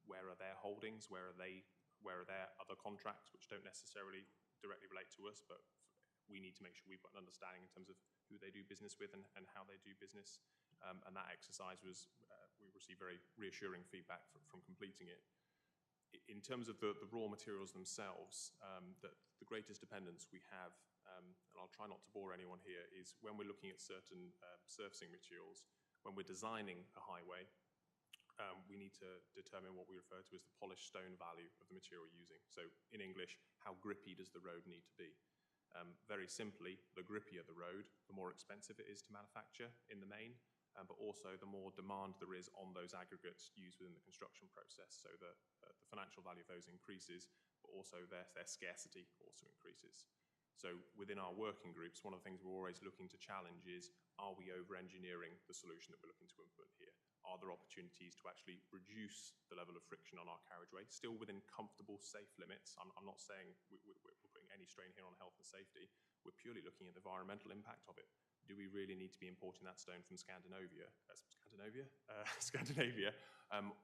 Speaker 3: Where are their holdings? Where are their other contracts which don't necessarily directly relate to us, but we need to make sure we've got an understanding in terms of who they do business with and how they do business. And that exercise was, we received very reassuring feedback from completing it. In terms of the raw materials themselves, the greatest dependence we have, and I'll try not to bore anyone here, is when we're looking at certain surfacing materials. When we're designing a highway, we need to determine what we refer to as the polished stone value of the material we're using. So in English, how grippy does the road need to be? Very simply, the grippier the road, the more expensive it is to manufacture in the main, but also the more demand there is on those aggregates used within the construction process. So the financial value of those increases, but also their scarcity also increases. So within our working groups, one of the things we're always looking to challenge is, are we over-engineering the solution that we're looking to implement here? Are there opportunities to actually reduce the level of friction on our carriageway, still within comfortable, safe limits? I'm not saying we're putting any strain here on health and safety. We're purely looking at the environmental impact of it. Do we really need to be importing that stone from Scandinavia,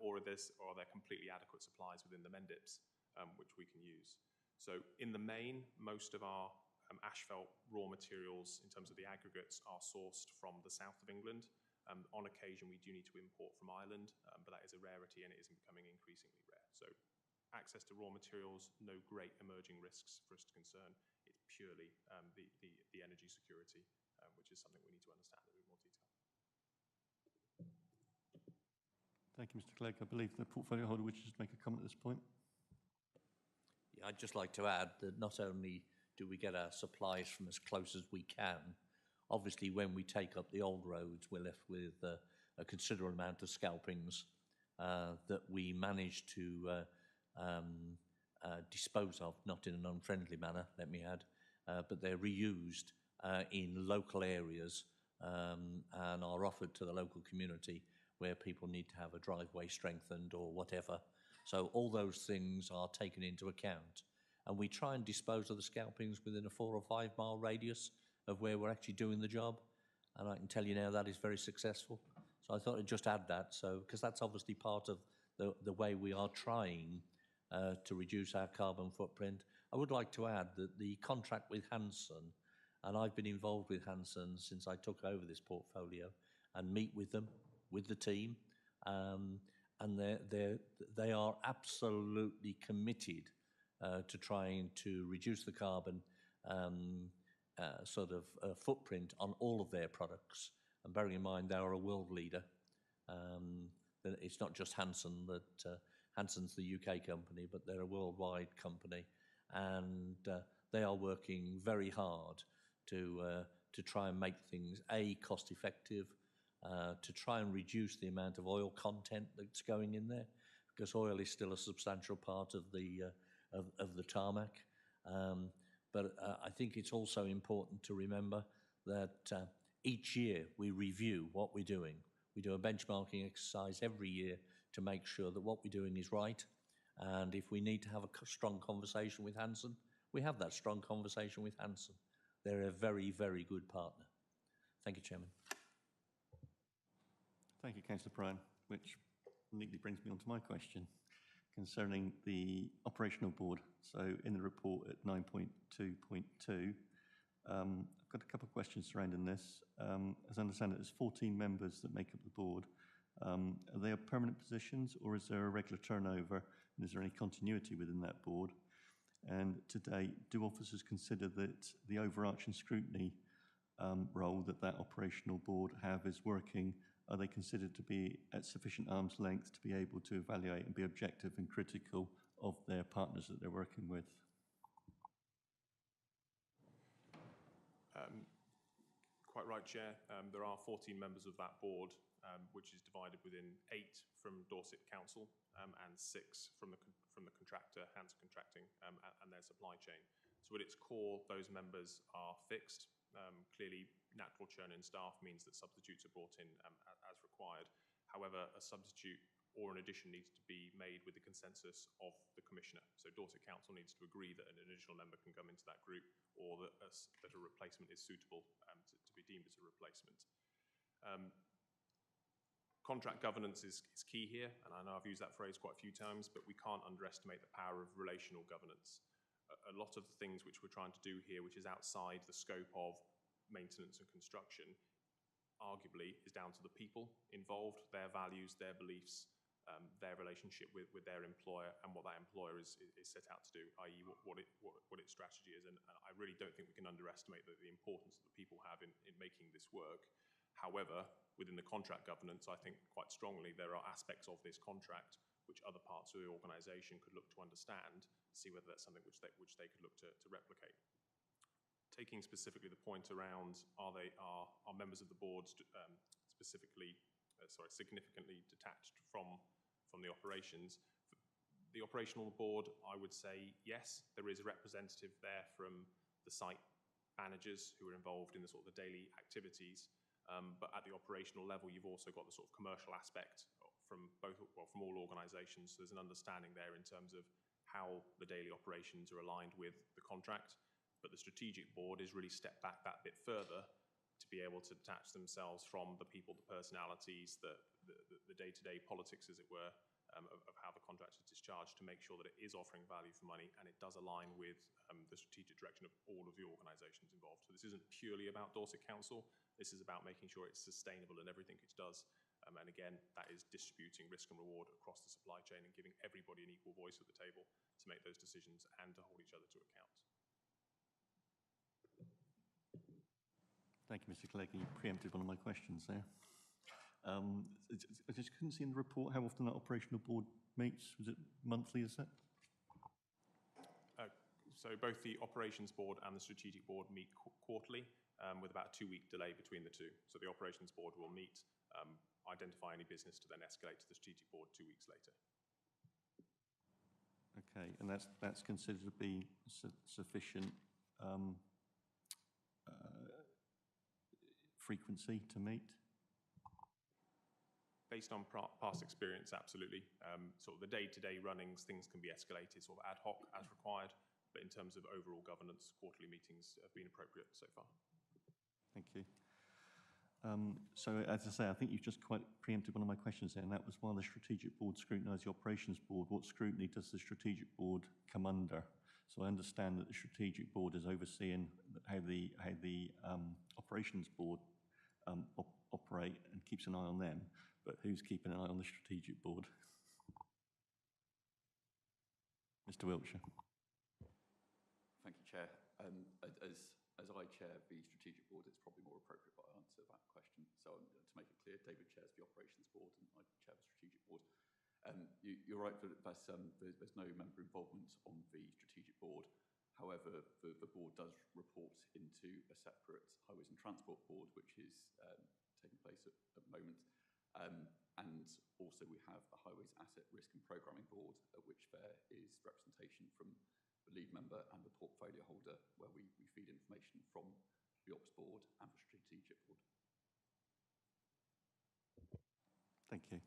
Speaker 3: or are there completely adequate supplies within the Mendips which we can use? So in the main, most of our asphalt raw materials in terms of the aggregates are sourced from the south of England. On occasion, we do need to import from Ireland, but that is a rarity and it is becoming increasingly rare. So access to raw materials, no great emerging risks for us to concern. It's purely the energy security, which is something we need to understand in a bit more detail.
Speaker 1: Thank you, Mr. Clegg. I believe the portfolio holder wishes to make a comment at this point.
Speaker 4: Yeah, I'd just like to add that not only do we get our supplies from as close as we can, obviously when we take up the old roads, we're left with a considerable amount of scalpings that we manage to dispose of, not in an unfriendly manner, let me add, but they're reused in local areas and are offered to the local community where people need to have a driveway strengthened or whatever. So all those things are taken into account. And we try and dispose of the scalpings within a 4 or 5 mile radius of where we're actually doing the job. And I can tell you now that is very successful. So I thought I'd just add that, because that's obviously part of the way we are trying to reduce our carbon footprint. I would like to add that the contract with Hanson And I've been involved with Hanson since I took over this portfolio and meet with them, with the team. And they are absolutely committed to trying to reduce the carbon footprint on all of their products. And bearing in mind they are a world leader. It's not just Hanson that Hanson's the UK company, but they're a worldwide company, and they are working very hard to try and make things cost effective, to try and reduce the amount of oil content that's going in there, because oil is still a substantial part of the tarmac. But I think it's also important to remember that each year we review what we're doing. We do a benchmarking exercise every year to make sure that what we're doing is right. And if we need to have a strong conversation with Hanson, we have that strong conversation with Hanson. They're a very, very good partner. Thank you, Chairman.
Speaker 1: Thank you, Councillor Bryan, which neatly brings me on to my question concerning the operational board. So in the report at 9.2.2, I've got a couple of questions surrounding this. As I understand it, there's 14 members that make up the board. Are they permanent positions, or is there a regular turnover, and is there any continuity within that board? And to date, do officers consider that the overarching scrutiny role that operational board have is working? Are they considered to be at sufficient arm's length to be able to evaluate and be objective and critical of their partners that they're working with?
Speaker 3: Quite right, Chair. There are 14 members of that board, which is divided within 8 from Dorset Council and 6 from the contractor, Hanson Contracting, and their supply chain. So at its core, those members are fixed. Clearly, natural churn in staff means that substitutes are brought in as required. However, a substitute or an addition needs to be made with the consensus of the Commissioner. So Dorset Council needs to agree that an additional member can come into that group, or that a replacement is suitable to be deemed as a replacement. Contract governance is key here, and I know I've used that phrase quite a few times, but we can't underestimate the power of relational governance. A lot of the things which we're trying to do here, which is outside the scope of maintenance and construction, arguably is down to the people involved, their values, their beliefs, their relationship with their employer, and what that employer is set out to do, i.e. what its strategy is. And I really don't think we can underestimate the importance that the people have in making this work. However, within the contract governance, I think quite strongly there are aspects of this contract which other parts of the organisation could look to understand, see whether that's something which they could look to replicate. Taking specifically the point around are members of the board significantly detached from the operations. The operational board, I would say yes, there is a representative there from the site managers who are involved in the daily activities. But at the operational level, you've also got the sort of commercial aspect from all organisations. So there's an understanding there in terms of how the daily operations are aligned with the contract. But the strategic board is really step back that bit further to be able to detach themselves from the people, the personalities, the day-to-day politics, as it were, of how the contract is discharged, to make sure that it is offering value for money and it does align with the strategic direction of all of the organisations involved. So this isn't purely about Dorset Council. This is about making sure it's sustainable in everything it does. And again, that is distributing risk and reward across the supply chain and giving everybody an equal voice at the table to make those decisions and to hold each other to account.
Speaker 1: Thank you, Mr. Clegg. You preempted one of my questions there. I just couldn't see in the report how often that operational board meets. Was it monthly, is that?
Speaker 3: So both the operations board and the strategic board meet quarterly, with about a 2-week delay between the two. So the operations board will meet, identify any business to then escalate to the strategic board 2 weeks later.
Speaker 1: Okay, and that's considered to be sufficient frequency to meet? Based on past experience, absolutely. Sort of the day-to-day runnings, things can be escalated sort of ad hoc as required, but in terms of overall governance, quarterly meetings have been appropriate so far. Thank you. So as I say, I think you've just quite preempted one of my questions there, and that was while the strategic board scrutinise the operations board, what scrutiny does the strategic board come under? So I understand that the strategic board is overseeing how the operations board operate and keeps an eye on them, but who's keeping an eye on the strategic board? Mr. Wiltshire.
Speaker 9: Thank you, Chair. As I chair the strategic board, it's probably more appropriate that I answer that question. So to make it clear, David chairs the operations board and I chair the strategic board. You're right that there's no member involvement on the strategic board. However, the board does report into a separate highways and transport board, which is taking place at the moment. And also we have a highways asset risk and programming board, at which there is representation from the lead member and the portfolio holder, where we feed information from the ops board and the strategic board.
Speaker 1: Thank you.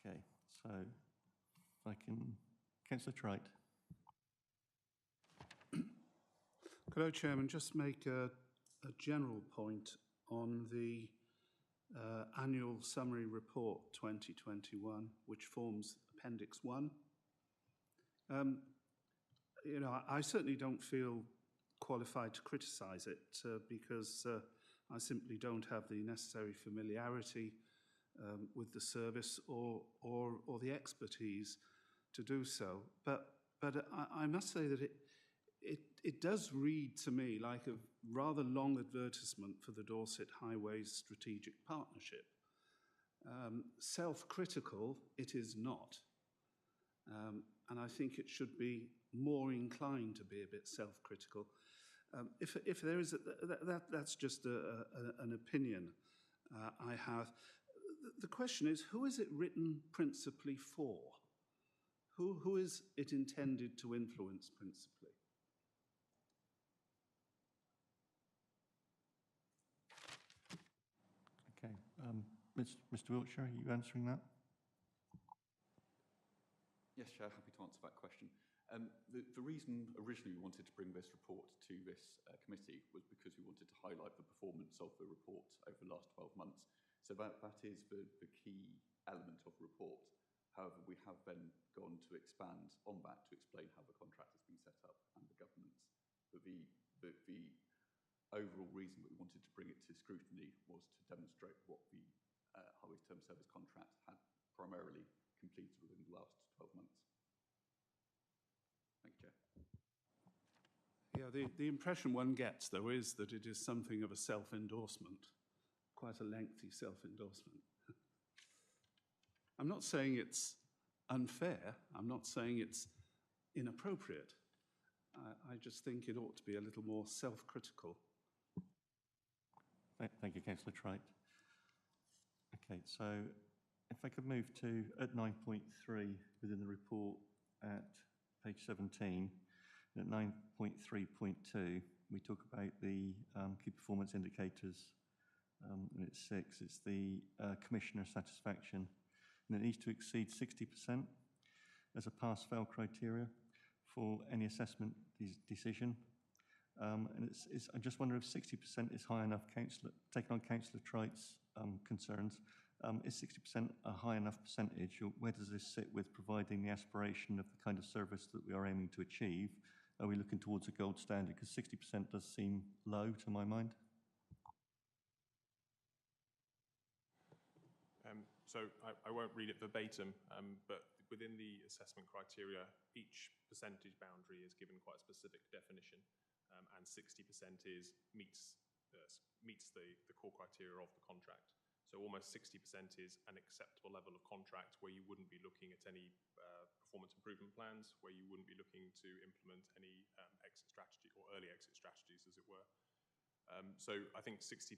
Speaker 1: Okay, so if I can, Councillor Trite.
Speaker 5: Could I, Chairman, just make a general point on the annual summary report 2021, which forms Appendix 1. You know, I certainly don't feel qualified to criticise it because I simply don't have the necessary familiarity with the service or the expertise to do so. But I must say that it does read to me like a rather long advertisement for the Dorset Highways Strategic Partnership. Self-critical, it is not. And I think it should be more inclined to be a bit self-critical. If there is, that's just an opinion I have. The question is, who is it written principally for? Who is it intended to influence principally?
Speaker 1: Okay, Mr. Wiltshire, are you answering that?
Speaker 9: Yes, Chair, happy to answer that question. The reason originally we wanted to bring this report to this committee was because we wanted to highlight the performance of the report over the last 12 months. So that is the key element of the report. However, we have then gone to expand on that to explain how the contract has been set up and the governance. But the overall reason that we wanted to bring it to scrutiny was to demonstrate what the Highways Term Service contract had primarily completed within the last 12 months. Thank you, Chair.
Speaker 5: Yeah, the impression one gets, though, is that it is something of a self-endorsement, quite a lengthy self-endorsement. I'm not saying it's unfair. I'm not saying it's inappropriate. I just think it ought to be a little more self-critical.
Speaker 1: Thank you, Councillor Trite. Okay, so if I could move to at 9.3 within the report at page 17, at 9.3.2, we talk about the key performance indicators. And it's 6, it's the commissioner satisfaction. And it needs to exceed 60% as a pass-fail criteria for any assessment decision. And I just wonder if 60% is high enough, taking on Councillor Trite's concerns. Is 60% a high enough percentage, or where does this sit with providing the aspiration of the kind of service that we are aiming to achieve? Are we looking towards a gold standard? Because 60% does seem low to my mind.
Speaker 3: So I won't read it verbatim, but within the assessment criteria, each percentage boundary is given quite a specific definition, and 60% meets the core criteria of the contract. So almost 60% is an acceptable level of contract where you wouldn't be looking at any performance improvement plans, where you wouldn't be looking to implement any exit strategy or early exit strategies, as it were. So I think 60%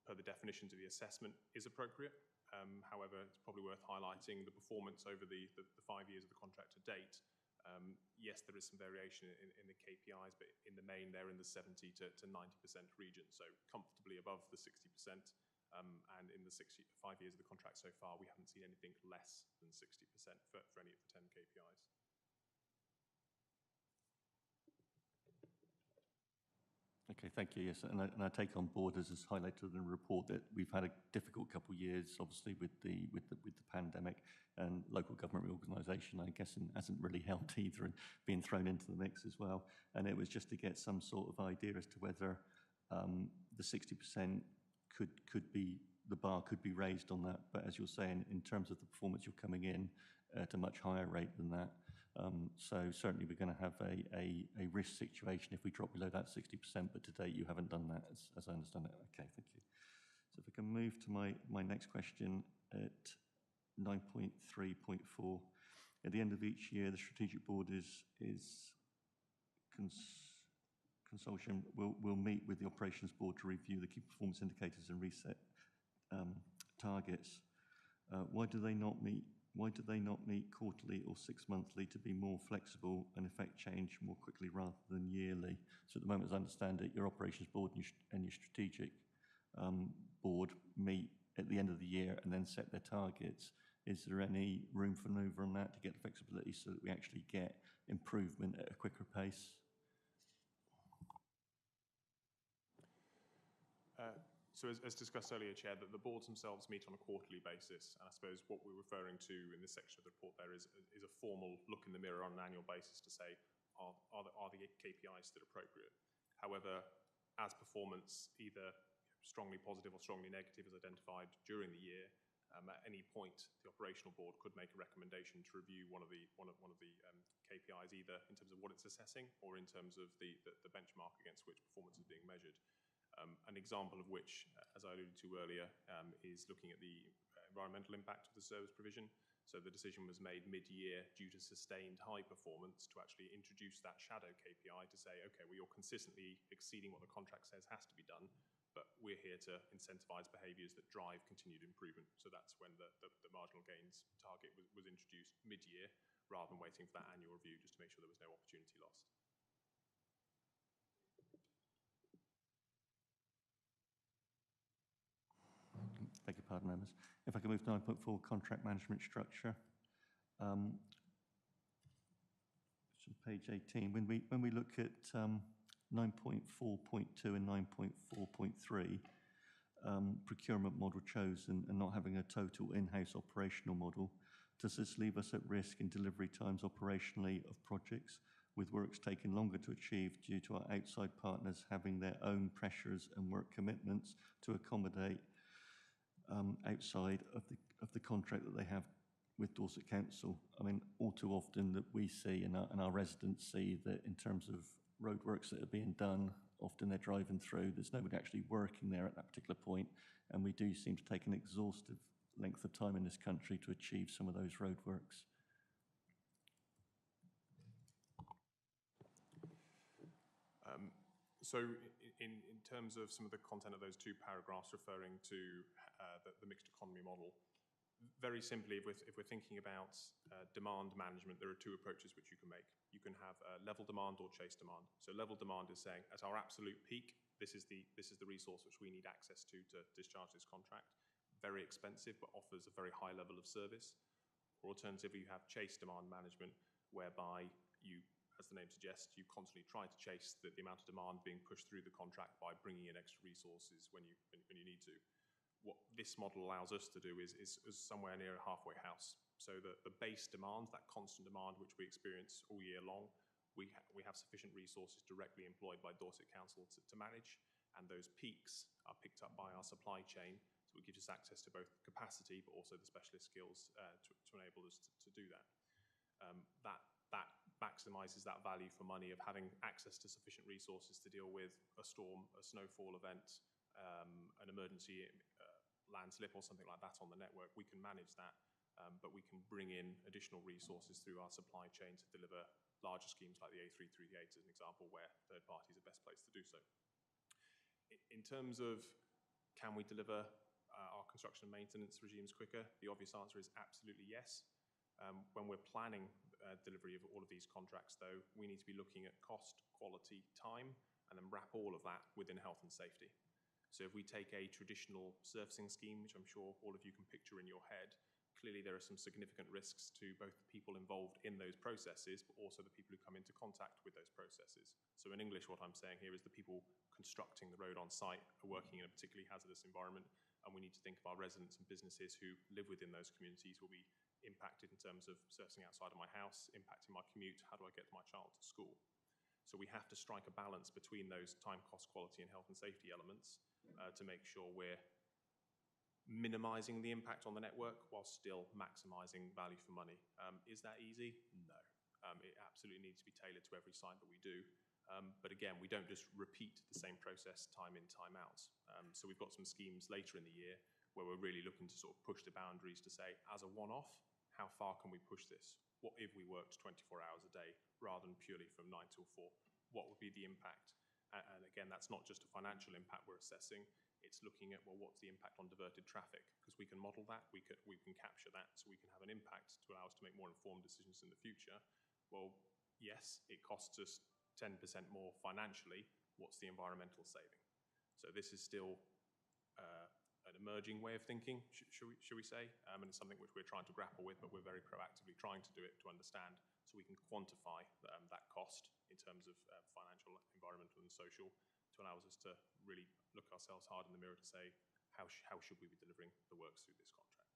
Speaker 3: per the definitions of the assessment is appropriate. However, it's probably worth highlighting the performance over the 5 years of the contract to date. Yes, there is some variation in the KPIs, but in the main, they're in the 70 to 90% region, so comfortably above the 60%. And in the 5 years of the contract so far, we haven't seen anything less than 60% for any of the 10 KPIs.
Speaker 1: Okay, thank you. Yes, and I take on board, as is highlighted in the report, that we've had a difficult couple of years challenges, obviously, with the pandemic, and local government reorganisation, I guess, hasn't really helped either, and being thrown into the mix as well. And it was just to get some sort of idea as to whether the 60% could be, the bar could be raised on that. But as you're saying, in terms of the performance, you're coming in at a much higher rate than that. So certainly we're going to have a risk situation if we drop below that 60%, but to date you haven't done that, as I understand it. Okay, thank you. So if we can move to my next question at 9.3.4. At the end of each year, the strategic board consortium will meet with the operations board to review the key performance indicators and reset targets. Why do they not meet quarterly or 6 monthly to be more flexible and effect change more quickly rather than yearly? So at the moment, as I understand it, your operations board and your strategic board meet at the end of the year and then set their targets. Is there any room for manoeuvre on that to get flexibility so that we actually get improvement at a quicker pace?
Speaker 3: So as discussed earlier, Chair, that the boards themselves meet on a quarterly basis, and I suppose what we're referring to in this section of the report there is a formal look in the mirror on an annual basis to say, are the KPIs still appropriate? However, as performance either strongly positive or strongly negative is identified during the year, at any point the operational board could make a recommendation to review one of the KPIs, either in terms of what it's assessing or in terms of the benchmark against which performance is being measured. An example of which, as I alluded to earlier, is looking at the environmental impact of the service provision. So the decision was made mid-year due to sustained high performance to actually introduce that shadow KPI to say, okay, well, you're consistently exceeding what the contract says has to be done, but we're here to incentivise behaviours that drive continued improvement. So that's when the marginal gains target was introduced mid-year rather than waiting for that annual review just to make sure there was no opportunity lost.
Speaker 1: Beg your pardon, members. If I can move to 9.4, contract management structure. It's on page 18. When we look at 9.4.2 and 9.4.3, procurement model chosen and not having a total in-house operational model, does this leave us at risk in delivery times operationally of projects, with works taking longer to achieve due to our outside partners having their own pressures and work commitments to accommodate outside of the contract that they have with Dorset Council? I mean, all too often that we see and our residents see that in terms of roadworks that are being done, often they're driving through, there's nobody actually working there at that particular point, and we do seem to take an exhaustive length of time in this country to achieve some of those roadworks.
Speaker 3: So in terms of some of the content of those two paragraphs referring to the mixed economy model, very simply, if we're thinking about demand management, there are two approaches which you can make. You can have level demand or chase demand. So level demand is saying, at our absolute peak, this is the resource which we need access to discharge this contract. Very expensive, but offers a very high level of service. Or alternatively, you have chase demand management, whereby you, as the name suggests, you constantly try to chase the amount of demand being pushed through the contract by bringing in extra resources when you need to. What this model allows us to do is somewhere near a halfway house. So the base demand, that constant demand which we experience all year long, we have sufficient resources directly employed by Dorset Council to manage, and those peaks are picked up by our supply chain, so it gives us access to both capacity but also the specialist skills to enable us to do that. That maximises that value for money of having access to sufficient resources to deal with a storm, a snowfall event, an emergency landslip or something like that on the network. We can manage that, but we can bring in additional resources through our supply chain to deliver larger schemes like the A338 as an example, where third parties are best placed to do so. In terms of can we deliver our construction and maintenance regimes quicker, the obvious answer is absolutely yes. When we're planning delivery of all of these contracts, though, we need to be looking at cost, quality, time, and then wrap all of that within health and safety. So if we take a traditional surfacing scheme, which I'm sure all of you can picture in your head, clearly there are some significant risks to both the people involved in those processes, but also the people who come into contact with those processes. So in English, what I'm saying here is the people constructing the road on site are working in a particularly hazardous environment, and we need to think of our residents and businesses who live within those communities will be impacted in terms of surfacing outside of my house, impacting my commute, how do I get my child to school? So we have to strike a balance between those time, cost, quality and health and safety elements to make sure we're minimising the impact on the network while still maximising value for money. Is that easy? No. It absolutely needs to be tailored to every site that we do. But again, we don't just repeat the same process time in, time out. So we've got some schemes later in the year where we're really looking to sort of push the boundaries to say, as a one-off, how far can we push this? What if we worked 24 hours a day rather than purely from 9 till 4? What would be the impact? And again, that's not just a financial impact we're assessing. It's looking at, well, what's the impact on diverted traffic? Because we can model that, we can capture that, so we can have an impact to allow us to make more informed decisions in the future. Well, yes, it costs us 10% more financially. What's the environmental saving? So this is still an emerging way of thinking, should we say? And it's something which we're trying to grapple with, but we're very proactively trying to do it to understand so we can quantify that cost in terms of financial, environmental and social to allow us to really look ourselves hard in the mirror to say, how should we be delivering the works through this contract?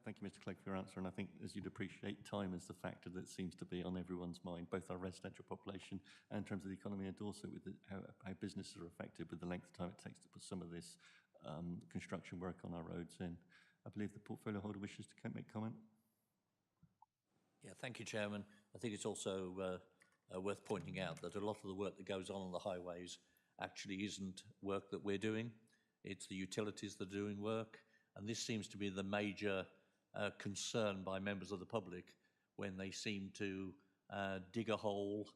Speaker 1: Thank you, Mr. Clegg, for your answer. And I think, as you'd appreciate, time is the factor that seems to be on everyone's mind, both our residential population and in terms of the economy of Dorset, with how businesses are affected with the length of time it takes to put some of this construction work on our roads in. I believe the portfolio holder wishes to make comment.
Speaker 4: Yeah, thank you, Chairman. I think it's also worth pointing out that a lot of the work that goes on the highways actually isn't work that we're doing. It's the utilities that are doing work. And this seems to be the major concern by members of the public when they seem to dig a hole,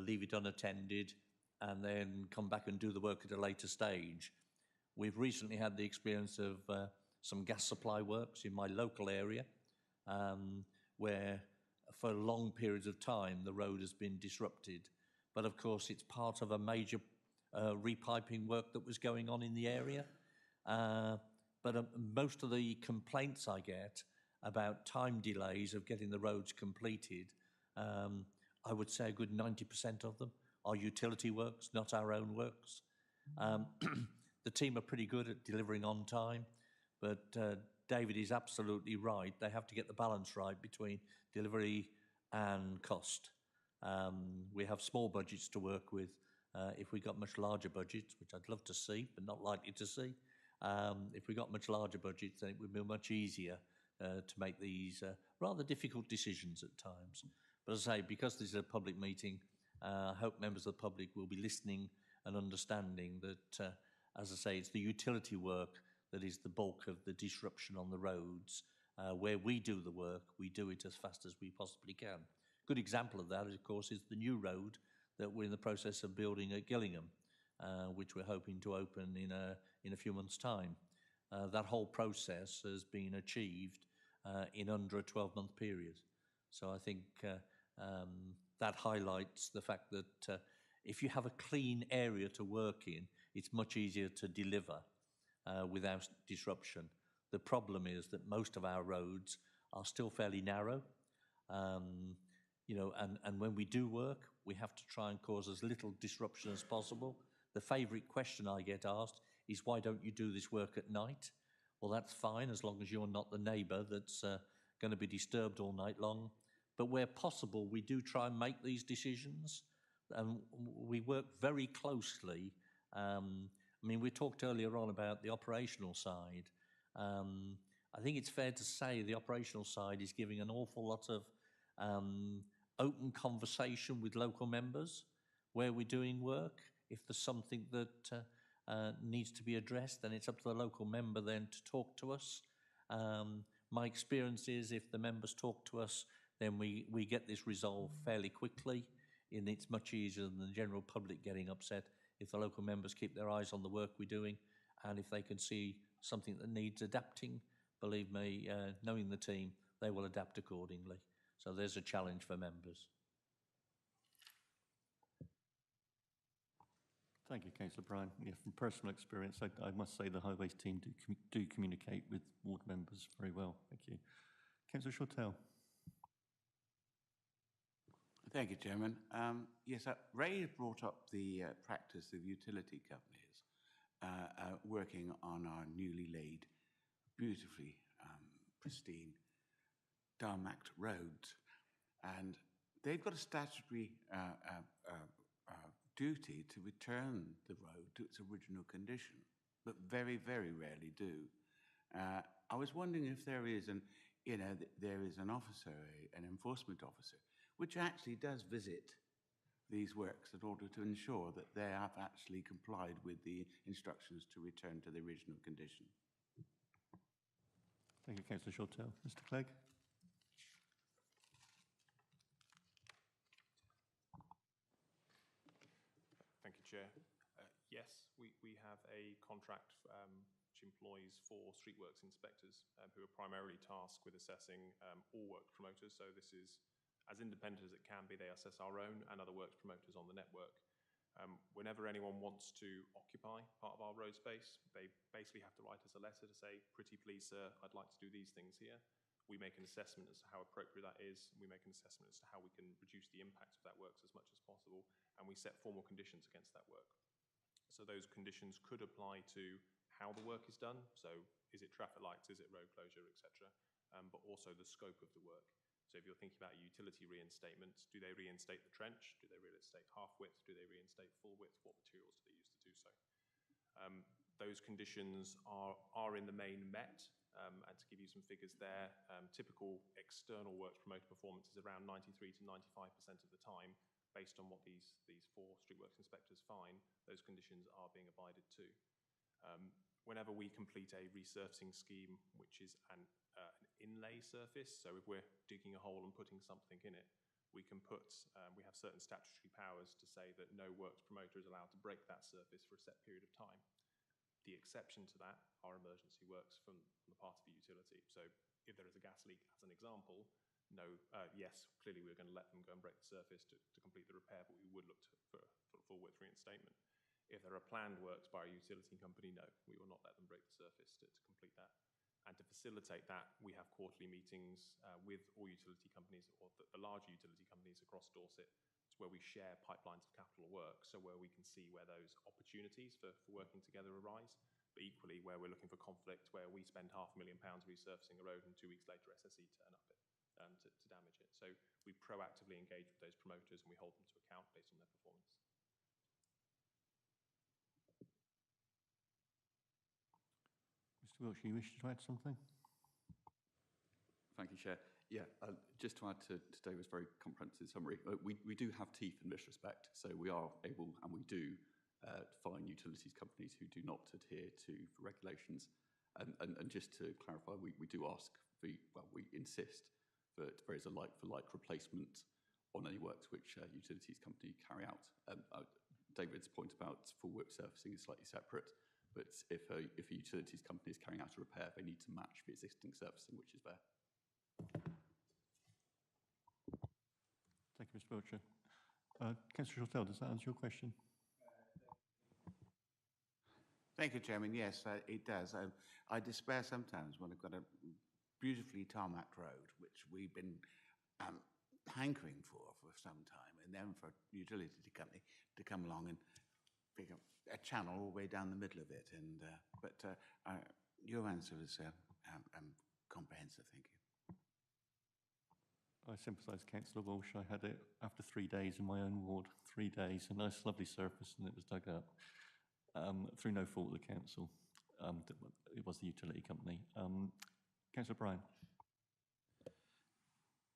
Speaker 4: leave it unattended, and then come back and do the work at a later stage. We've recently had the experience of some gas supply works in my local area, where for long periods of time the road has been disrupted. But of course it's part of a major repiping work that was going on in the area. But most of the complaints I get about time delays of getting the roads completed, I would say a good 90% of them are utility works, not our own works. The team are pretty good at delivering on time, but David is absolutely right. They have to get the balance right between delivery and cost. We have small budgets to work with. If we got much larger budgets, which I'd love to see, but not likely to see, if we got much larger budgets, then it would be much easier to make these rather difficult decisions at times. But as I say, because this is a public meeting, I hope members of the public will be listening and understanding that, as I say, it's the utility work that is the bulk of the disruption on the roads. Where we do the work, we do it as fast as we possibly can. Good example of that, of course, is the new road that we're in the process of building at Gillingham, which we're hoping to open in a few months' time. That whole process has been achieved in under a 12-month period. So I think that highlights the fact that if you have a clean area to work in, it's much easier to deliver without disruption. The problem is that most of our roads are still fairly narrow. You know, and when we do work, we have to try and cause as little disruption as possible. The favourite question I get asked is, why don't you do this work at night? Well, that's fine, as long as you're not the neighbour that's going to be disturbed all night long. But where possible, we do try and make these decisions. And we work very closely. I mean, we talked earlier on about the operational side. I think it's fair to say the operational side is giving an awful lot of open conversation with local members where we're doing work. If there's something that needs to be addressed, then it's up to the local member then to talk to us. My experience is if the members talk to us, then we get this resolved fairly quickly, and it's much easier than the general public getting upset if the local members keep their eyes on the work we're doing, and if they can see something that needs adapting, believe me, knowing the team, they will adapt accordingly. So there's a challenge for members.
Speaker 1: Thank you, Councillor Bryan. Yeah, from personal experience, I must say the Highways team do communicate with ward members very well. Thank you. Councillor Shortell.
Speaker 11: Thank you, Chairman. Yes, Ray brought up the practice of utility companies working on our newly laid, beautifully pristine, tarmacked roads. And they've got a statutory duty to return the road to its original condition, but very, very rarely do. I was wondering if there is there is an officer, an enforcement officer, which actually does visit these works in order to ensure that they have actually complied with the instructions to return to the original condition.
Speaker 1: Thank you, Councillor Shortell. Mr. Clegg?
Speaker 3: Thank you, Chair. Yes, we have a contract which employs 4 streetworks inspectors who are primarily tasked with assessing all works promoters. So this is as independent as it can be. They assess our own and other works promoters on the network. Whenever anyone wants to occupy part of our road space, they basically have to write us a letter to say, pretty please, sir, I'd like to do these things here. We make an assessment as to how appropriate that is. We make an assessment as to how we can reduce the impact of that works as much as possible, and we set formal conditions against that work. So those conditions could apply to how the work is done. So is it traffic lights, is it road closure, etc., but also the scope of the work. So if you're thinking about a utility reinstatement, do they reinstate the trench? Do they reinstate half width? Do they reinstate full width? What materials do they use to do so? Those conditions are in the main met, and to give you some figures there, typical external works promoter performance is around 93 to 95% of the time. Based on what these 4 streetworks inspectors find, those conditions are being abided to. Whenever we complete a resurfacing scheme, which is an inlay surface, so if we're digging a hole and putting something in it, we can we have certain statutory powers to say that no works promoter is allowed to break that surface for a set period of time. The exception to that are emergency works from the part of the utility. So if there is a gas leak, as an example, yes, clearly we're going to let them go and break the surface to complete the repair, but we would look for full width reinstatement. If there are planned works by a utility company, no, we will not let them break the surface to complete that. And to facilitate that, we have quarterly meetings with all utility companies, or the larger utility companies across Dorset, where we share pipelines of capital work, so where we can see where those opportunities for working together arise, but equally where we're looking for conflict, where we spend £500,000 resurfacing a road and 2 weeks later SSE turn up to damage it. So we proactively engage with those promoters and we hold them to account based on their performance.
Speaker 1: Mr. Wiltshire, you wish to add something?
Speaker 9: Thank you, Chair. Yeah, just to add to David's very comprehensive summary, we do have teeth in this respect, so we are able and we do fine utilities companies who do not adhere to regulations. And just to clarify, we do ask, we insist that there is a like-for-like replacement on any works which utilities company carry out. David's point about full width surfacing is slightly separate, but if a utilities company is carrying out a repair, they need to match the existing surfacing which is there.
Speaker 1: Thank you, Mr. Wiltshire. Councillor Shortell, does that answer your question?
Speaker 11: Thank you, Chairman. Yes, it does. I despair sometimes when I've got a beautifully tarmacked road, which we've been hankering for some time, and then for a utility company to come along and pick up a channel all the way down the middle of it. And but your answer was comprehensive. Thank you.
Speaker 1: I sympathise, Councillor Walsh. I had it after 3 days in my own ward. 3 days, a nice, lovely surface, and it was dug up through no fault of the council. It was the utility company. Councillor Bryan.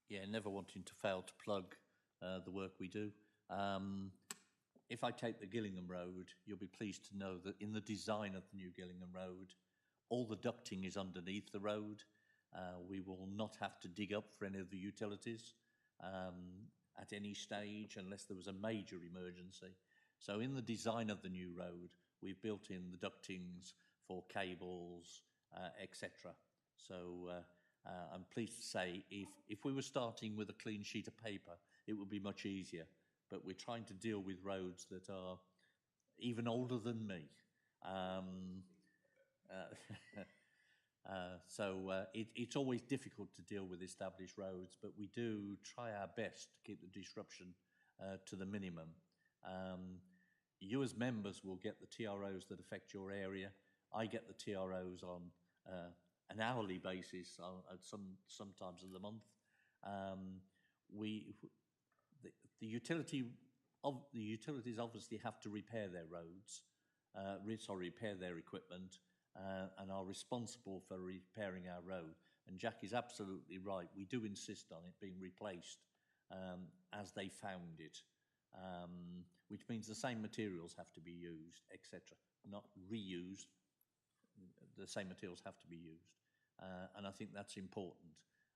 Speaker 4: Yeah, never wanting to fail to plug the work we do. If I take the Gillingham Road, you'll be pleased to know that in the design of the new Gillingham Road, all the ducting is underneath the road. We will not have to dig up for any of the utilities at any stage unless there was a major emergency. So in the design of the new road, we've built in the ductings for cables, etc. So I'm pleased to say if we were starting with a clean sheet of paper, it would be much easier. But we're trying to deal with roads that are even older than me. It's always difficult to deal with established roads, but we do try our best to keep the disruption to the minimum. You as members will get the TROs that affect your area. I get the TROs on an hourly basis, sometimes of the month. The utilities obviously have to repair their roads, repair their equipment, and are responsible for repairing our road. And Jack is absolutely right. We do insist on it being replaced as they found it, which means the same materials have to be used, etc. Not reused. The same materials have to be used. And I think that's important.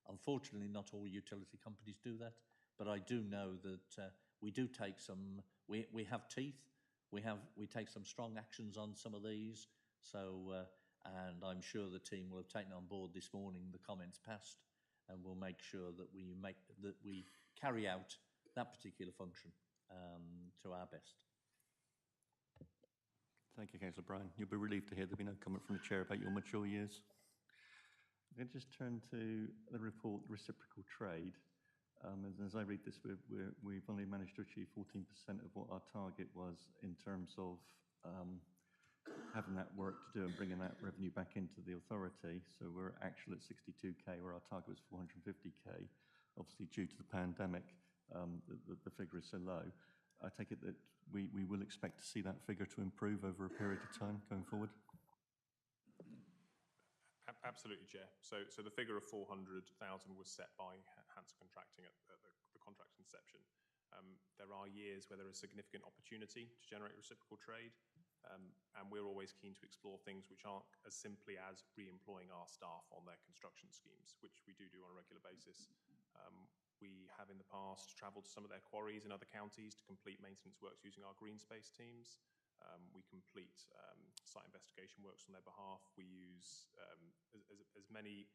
Speaker 4: Unfortunately, not all utility companies do that, but I do know that we do take some, we have teeth, we take some strong actions on some of these. So, and I'm sure the team will have taken on board this morning the comments passed, and we'll make sure that we carry out that particular function to our best.
Speaker 1: Thank you, Councillor Bryan. You'll be relieved to hear there'll be no comment from the Chair about your mature years. I'm going to just turn to the report, Reciprocal Trade. As I read this, we've only managed to achieve 14% of what our target was in terms of having that work to do and bringing that revenue back into the authority. So we're actually at 62k, where our target was 450k. Obviously, due to the pandemic, the figure is so low. I take it that we will expect to see that figure to improve over a period of time going forward?
Speaker 3: Absolutely, Chair. So the figure of 400,000 was set by Hanson Contracting at the contract inception. There are years where there is significant opportunity to generate reciprocal trade, and we're always keen to explore things which aren't as simply as re-employing our staff on their construction schemes, which we do on a regular basis. We have in the past travelled to some of their quarries in other counties to complete maintenance works using our green space teams. We complete site investigation works on their behalf. We use as many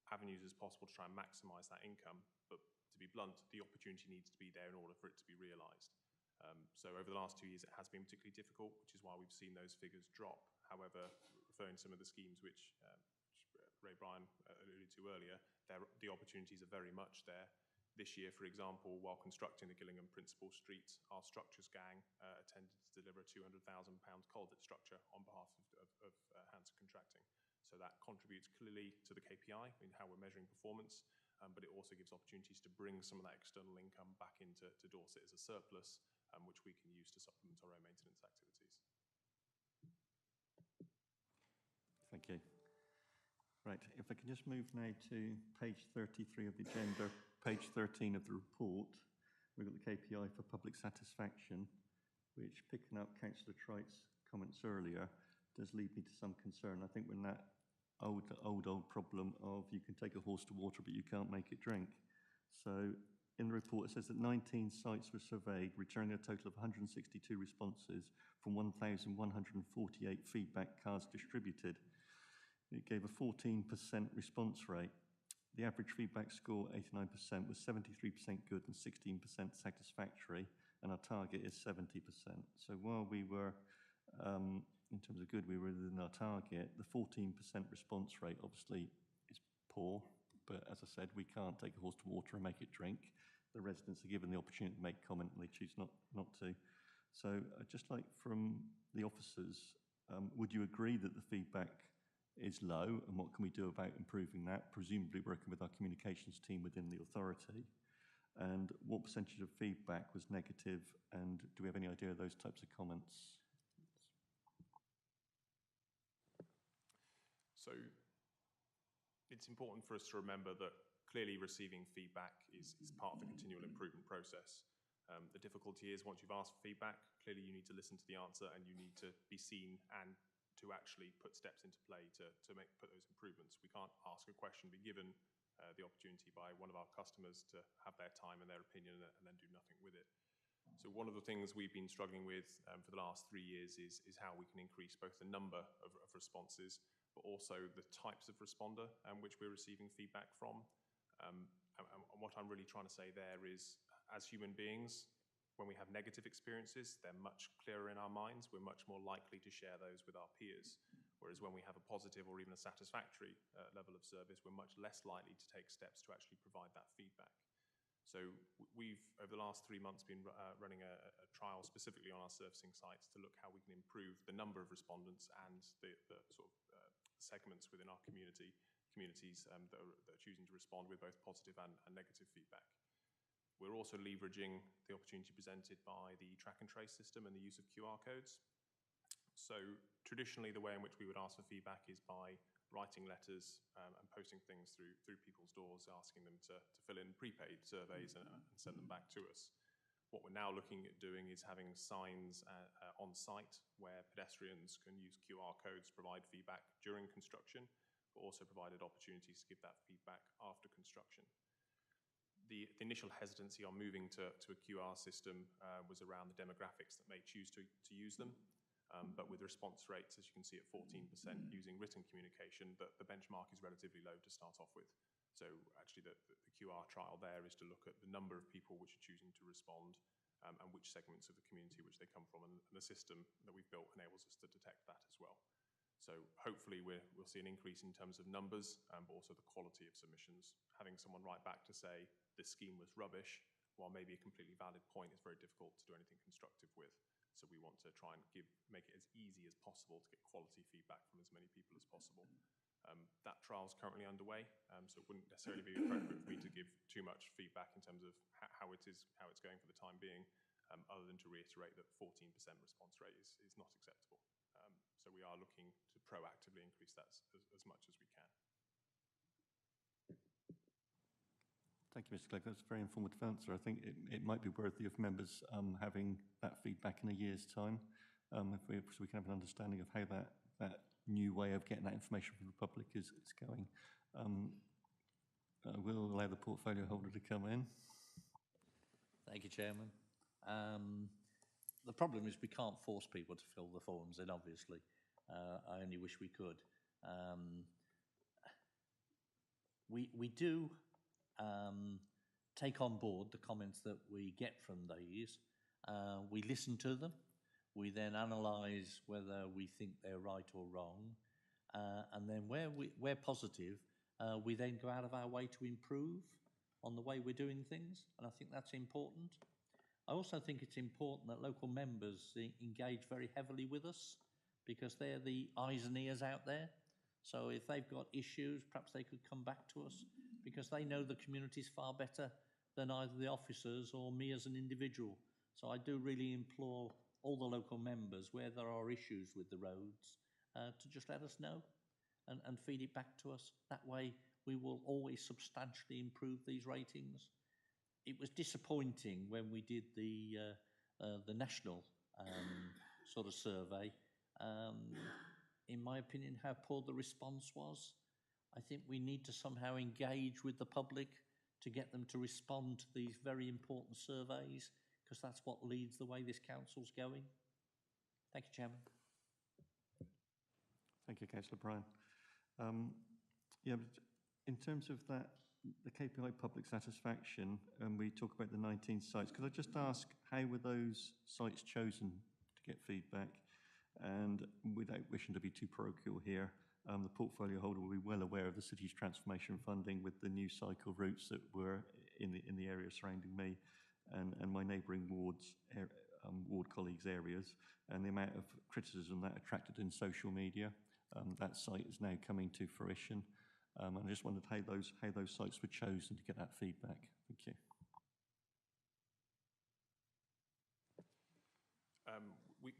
Speaker 3: avenues as possible to try and maximise that income, but to be blunt, the opportunity needs to be there in order for it to be realised. So over the last 2 years, it has been particularly difficult, which is why we've seen those figures drop. However, referring to some of the schemes which Ray Bryan alluded to earlier, the opportunities are very much there. This year, for example, while constructing the Gillingham Principal Street, our structures gang attended to deliver a £200,000 culvert structure on behalf of Hanson Contracting. So that contributes clearly to the KPI in how we're measuring performance, but it also gives opportunities to bring some of that external income back into Dorset as a surplus, which we can use to supplement our own maintenance activities.
Speaker 1: Thank you. Right, if I can just move now to page 33 of the agenda, page 13 of the report. We've got the KPI for public satisfaction, which, picking up Councillor Tright's comments earlier, does lead me to some concern. I think we're in that old problem of you can take a horse to water, but you can't make it drink. So in the report, it says that 19 sites were surveyed, returning a total of 162 responses from 1,148 feedback cards distributed. It gave a 14% response rate. The average feedback score, 89%, was 73% good and 16% satisfactory, and our target is 70%. So while we were, in terms of good, we were within our target, the 14% response rate obviously is poor, but as I said, we can't take a horse to water and make it drink. The residents are given the opportunity to make comment and they choose not to. So I'd just like from the officers, would you agree that the feedback is low, and what can we do about improving that, presumably working with our communications team within the authority? And what percentage of feedback was negative, and do we have any idea of those types of comments?
Speaker 3: So it's important for us to remember that clearly receiving feedback is part of the continual improvement process. The difficulty is once you've asked for feedback, clearly you need to listen to the answer and you need to be seen and to actually put steps into play to put those improvements. We can't ask a question, be given the opportunity by one of our customers to have their time and their opinion and then do nothing with it. So one of the things we've been struggling with for the last 3 years is how we can increase both the number of responses, but also the types of responder which we're receiving feedback from. And what I'm really trying to say there is, as human beings, When we have negative experiences, they're much clearer in our minds. We're much more likely to share those with our peers. Whereas when we have a positive or even a satisfactory level of service, we're much less likely to take steps to actually provide that feedback. So we've, over the last 3 months, been running a trial specifically on our servicing sites to look how we can improve the number of respondents and the sort of segments within our communities that are choosing to respond with both positive and negative feedback. We're also leveraging the opportunity presented by the track and trace system and the use of QR codes. So traditionally, the way in which we would ask for feedback is by writing letters and posting things through people's doors, asking them to fill in prepaid surveys and send them back to us. What we're now looking at doing is having signs on site where pedestrians can use QR codes to provide feedback during construction, but also provided opportunities to give that feedback after construction. The initial hesitancy on moving to a QR system was around the demographics that may choose to use them. But with response rates, as you can see, at 14% using written communication, the benchmark is relatively low to start off with. So actually the QR trial there is to look at the number of people which are choosing to respond and which segments of the community which they come from. And the system that we've built enables us to detect that as well. So hopefully we'll see an increase in terms of numbers, but also the quality of submissions. Having someone write back to say, this scheme was rubbish, while maybe a completely valid point, is very difficult to do anything constructive with. So we want to try and make it as easy as possible to get quality feedback from as many people as possible. That trial is currently underway, so it wouldn't necessarily be appropriate for me to give too much feedback in terms of how it's going for the time being, other than to reiterate that 14% response rate is not acceptable. So we are looking to proactively increase that as much as we can.
Speaker 1: Thank you, Mr. Clegg. That's a very informative answer. I think it might be worthy of members having that feedback in a year's time, so we can have an understanding of how that new way of getting that information from the public is going. We'll allow the portfolio holder to come in.
Speaker 4: Thank you, Chairman. The problem is we can't force people to fill the forms in, obviously. I only wish we could. We do take on board the comments that we get from these. We listen to them. We then analyse whether we think they're right or wrong. And then where we're positive, we then go out of our way to improve on the way we're doing things. And I think that's important. I also think it's important that local members engage very heavily with us, because they're the eyes and ears out there. So if they've got issues, perhaps they could come back to us, because they know the communities far better than either the officers or me as an individual. So I do really implore all the local members, where there are issues with the roads, to just let us know and feed it back to us. That way we will always substantially improve these ratings. It was disappointing when we did the national sort of survey. In my opinion, how poor the response was. I think we need to somehow engage with the public to get them to respond to these very important surveys, because that's what leads the way this council's going. Thank you, Chairman.
Speaker 1: Thank you, Councillor Bryan. Yeah, but in terms of that, the KPI public satisfaction, and we talk about the 19 sites, could I just ask, how were those sites chosen to get feedback? And without wishing to be too parochial here, the portfolio holder will be well aware of the city's transformation funding with the new cycle routes that were in the area surrounding me and my neighbouring wards, ward colleagues' areas, and the amount of criticism that attracted in social media. That site is now coming to fruition. I just wondered how those sites were chosen to get that feedback. Thank you.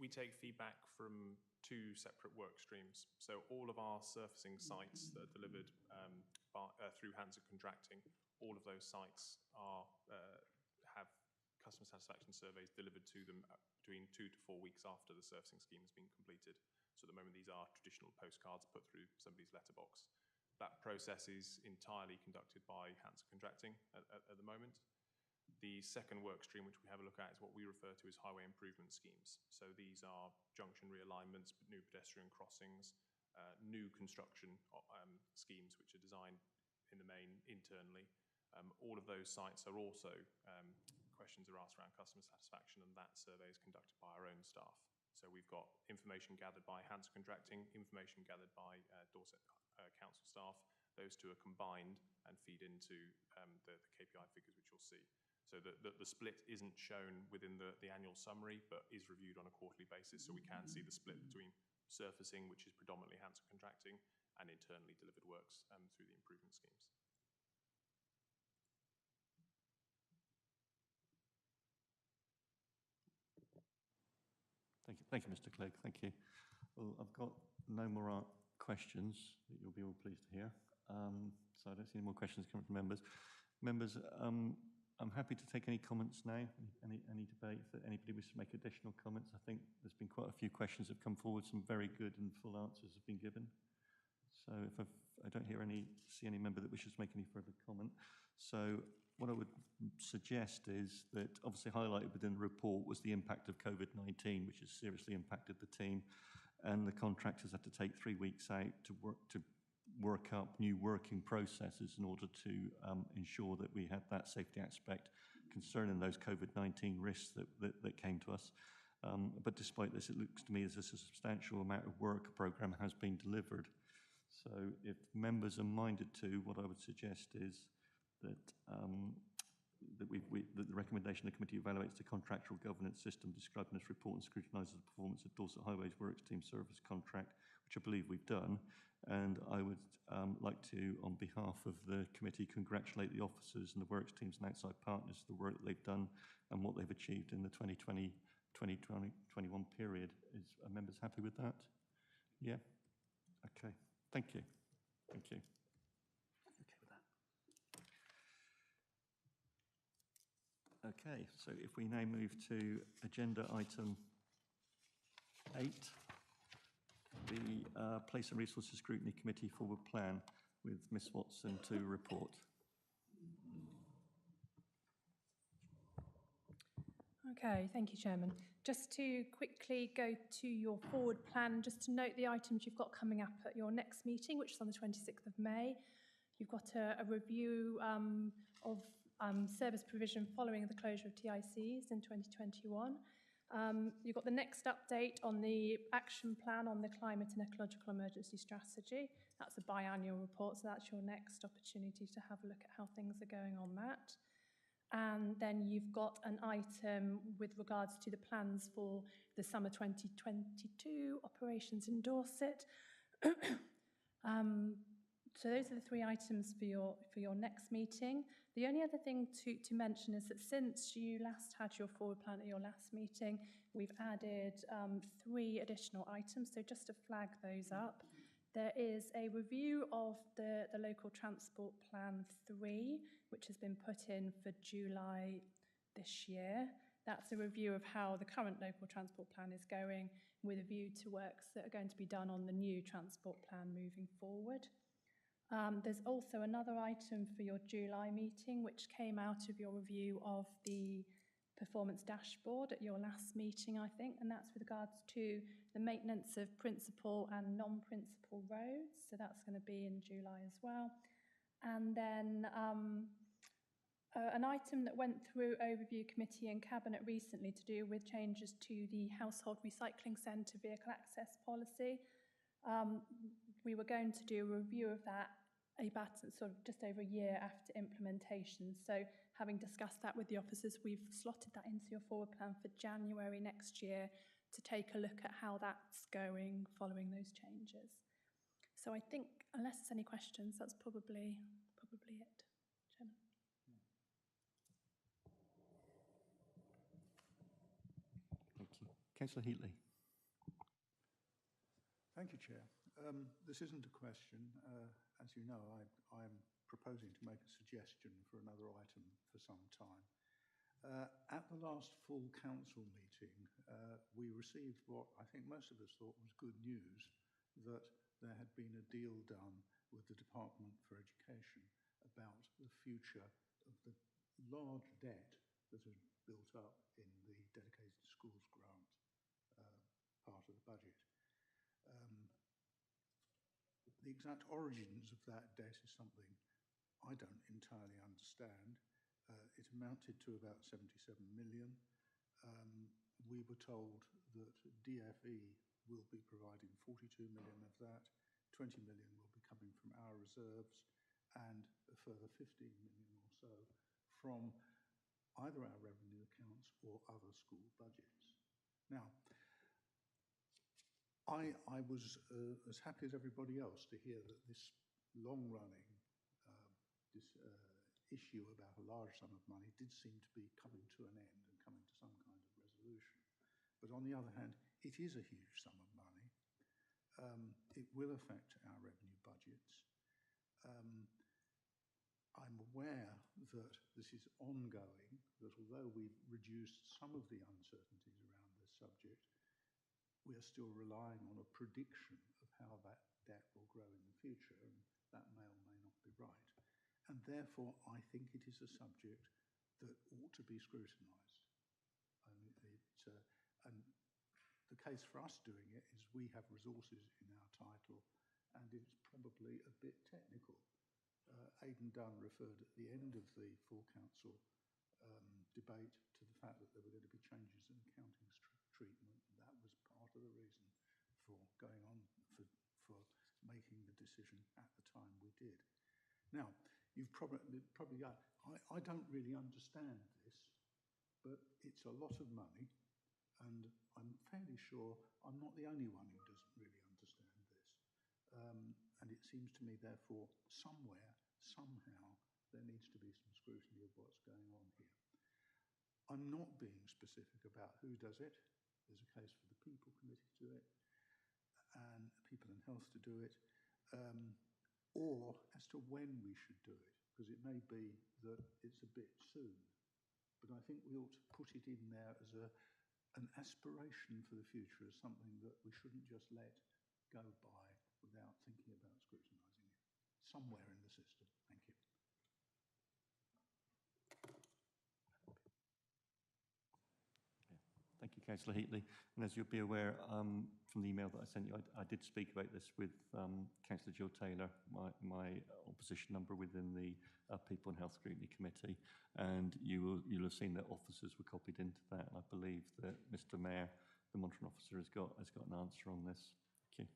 Speaker 3: We take feedback from two separate work streams. So all of our surfacing sites that are delivered through Hansa Contracting, all of those sites have customer satisfaction surveys delivered to them between 2 to 4 weeks after the surfacing scheme has been completed. So at the moment, these are traditional postcards put through somebody's letterbox. That process is entirely conducted by Hansa Contracting at the moment. The second work stream which we have a look at is what we refer to as highway improvement schemes. So these are junction realignments, new pedestrian crossings, new construction schemes which are designed in the main internally. All of those sites are also questions are asked around customer satisfaction, and that survey is conducted by our own staff. So we've got information gathered by Hanson Contracting, information gathered by Dorset Council staff. Those two are combined and feed into the KPI figures which you'll see. So the split isn't shown within the annual summary, but is reviewed on a quarterly basis, so we can see the split between surfacing, which is predominantly Hanson Contracting, and internally delivered works through the improvement schemes.
Speaker 1: Thank you, Mr. Clegg. Thank you. Well, I've got no more questions that you'll be all pleased to hear. So I don't see any more questions coming from members. Members, I'm happy to take any comments now, any debate, if anybody wishes to make additional comments. I think there's been quite a few questions that have come forward, some very good and full answers have been given. So if I don't see any member that wishes to make any further comment. So what I would suggest is that obviously highlighted within the report was the impact of COVID-19, which has seriously impacted the team, and the contractors had to take 3 weeks out to work up new working processes in order to ensure that we had that safety aspect concerning those COVID-19 risks that came to us. But despite this, it looks to me as if a substantial amount of work program has been delivered. So if members are minded to, what I would suggest is that that the recommendation the committee evaluates the contractual governance system described in this report and scrutinises the performance of Dorset Highways Works Team Service contract, which I believe we've done. And I would like to, on behalf of the committee, congratulate the officers and the works teams and outside partners for the work that they've done and what they've achieved in the 2020-2021 period. Are members happy with that? Yeah? Okay. Thank you. Thank you. Okay, so if we now move to agenda item 8, the Place and Resources Scrutiny Committee Forward Plan with Ms Watson to report.
Speaker 2: Okay, thank you, Chairman. Just to quickly go to your forward plan, just to note the items you've got coming up at your next meeting, which is on the 26th of May. You've got a review of service provision following the closure of TICs in 2021. You've got the next update on the action plan on the climate and ecological emergency strategy. That's a biannual report, so that's your next opportunity to have a look at how things are going on that. And then you've got an item with regards to the plans for the summer 2022 operations in Dorset. So those are the 3 items for your next meeting. The only other thing to mention is that since you last had your forward plan at your last meeting, we've added 3 additional items. So just to flag those up, there is a review of the local transport plan 3, which has been put in for July this year. That's a review of how the current local transport plan is going with a view to works that are going to be done on the new transport plan moving forward. There's also another item for your July meeting, which came out of your review of the performance dashboard at your last meeting, I think, and that's with regards to the maintenance of principal and non-principal roads. So that's going to be in July as well. And then an item that went through Overview Committee and Cabinet recently to do with changes to the Household Recycling Centre Vehicle Access Policy. We were going to do a review of that about sort of just over a year after implementation. So having discussed that with the officers, we've slotted that into your forward plan for January next year to take a look at how that's going following those changes. So I think, unless there's any questions, that's probably it, Chairman.
Speaker 1: Thank you. Councillor Heatley.
Speaker 7: Thank you, Chair. This isn't a question. As you know, I'm proposing to make a suggestion for another item for some time. At the last full council meeting, we received what I think most of us thought was good news, that there had been a deal done with the Department for Education about the future of the large debt that had built up in the Dedicated Schools Grant part of the budget. The exact origins of that debt is something I don't entirely understand. It amounted to about 77 million. We were told that DFE will be providing 42 million of that, 20 million will be coming from our reserves, and a further 15 million or so from either our revenue accounts or other school budgets. Now, I was as happy as everybody else to hear that this long-running issue about a large sum of money did seem to be coming to an end and coming to some kind of resolution. But on the other hand, it is a huge sum of money. It will affect our revenue budgets. I'm aware that this is ongoing, that although we've reduced some of the uncertainties around this subject, we are still relying on a prediction of how that debt will grow in the future, and that may or may not be right. And therefore, I think it is a subject that ought to be scrutinised. And the case for us doing it is we have resources in our title, and it's probably a bit technical. Aidan Dunn referred at the end of the full council debate to the fact that there were going to be changes in accounting treatment, and that was part of the reason for going on, for making the decision at the time we did. Now, you've probably I don't really understand this, but it's a lot of money, and I'm fairly sure I'm not the only one who doesn't really understand this. And it seems to me, therefore, somewhere, somehow, there needs to be some scrutiny of what's going on here. I'm not being specific about who does it. There's a case for the People Committee to do it, and People and Health to do it, or as to when we should do it, because it may be that it's a bit soon. But I think we ought to put it in there as an aspiration for the future, as something that we shouldn't just let go by without thinking about scrutinising it somewhere in the system. Thank you.
Speaker 1: Thank you, Councillor Heatley. And as you'll be aware from the email that I sent you, I did speak about this with Councillor Jill Taylor, my opposition number within the People and Health Scrutiny Committee, and you'll have seen that officers were copied into that. And I believe that Mr. Mayor, the monitoring officer, has got an answer on this. Thank you.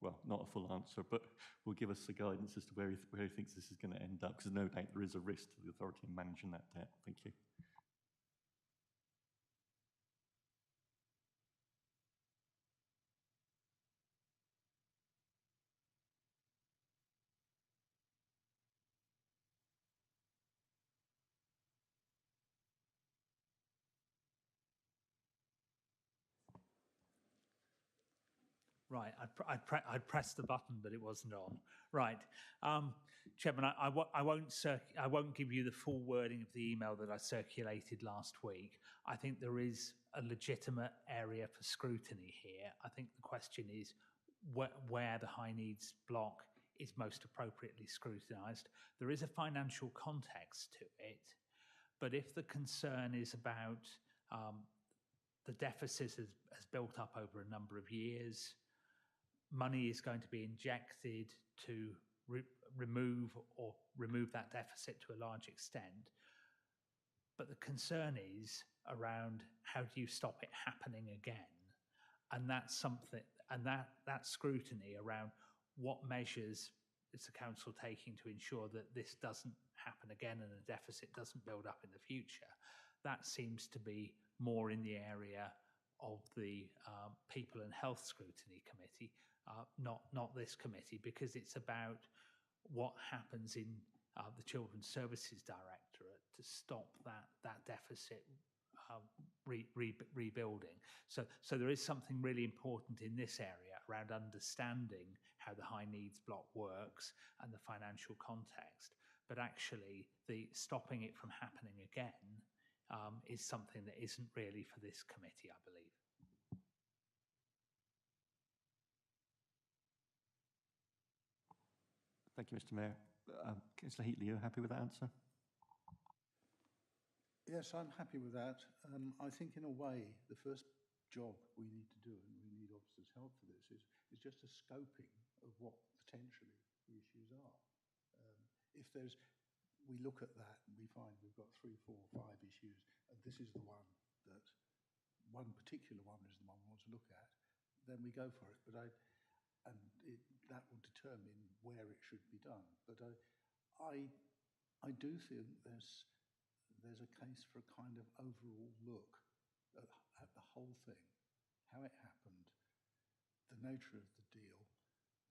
Speaker 1: Well, not a full answer, but will give us the guidance as to where he thinks this is going to end up, because no doubt there is a risk to the authority in managing that debt. Thank you.
Speaker 12: Right, I'd pressed the button, but it wasn't on. Right, Chairman, I won't give you the full wording of the email that I circulated last week. I think there is a legitimate area for scrutiny here. I think the question is where the high needs block is most appropriately scrutinised. There is a financial context to it, but if the concern is about the deficit has built up over a number of years, money is going to be injected to remove that deficit to a large extent. But the concern is around how do you stop it happening again? And that's something, and that scrutiny around what measures is the council taking to ensure that this doesn't happen again and the deficit doesn't build up in the future. That seems to be more in the area of the People and Health Scrutiny Committee, not this committee, because it's about what happens in the Children's Services Directorate to stop that deficit rebuilding. So there is something really important in this area around understanding how the high needs block works and the financial context. But actually, the stopping it from happening again is something that isn't really for this committee, I believe.
Speaker 1: Thank you, Mr. Mayor. Councillor Heatley, are you happy with that answer?
Speaker 7: Yes, I'm happy with that. I think in a way, the first job we need to do, and we need officers' help for this, is just a scoping of what potentially the issues are. If there's we look at that and we find we've got 3, 4, 5 issues, and this is the one that, one particular one is the one we want to look at, then we go for it. But that will determine where it should be done. But I do think there's a case for a kind of overall look at the whole thing, how it happened, the nature of the deal,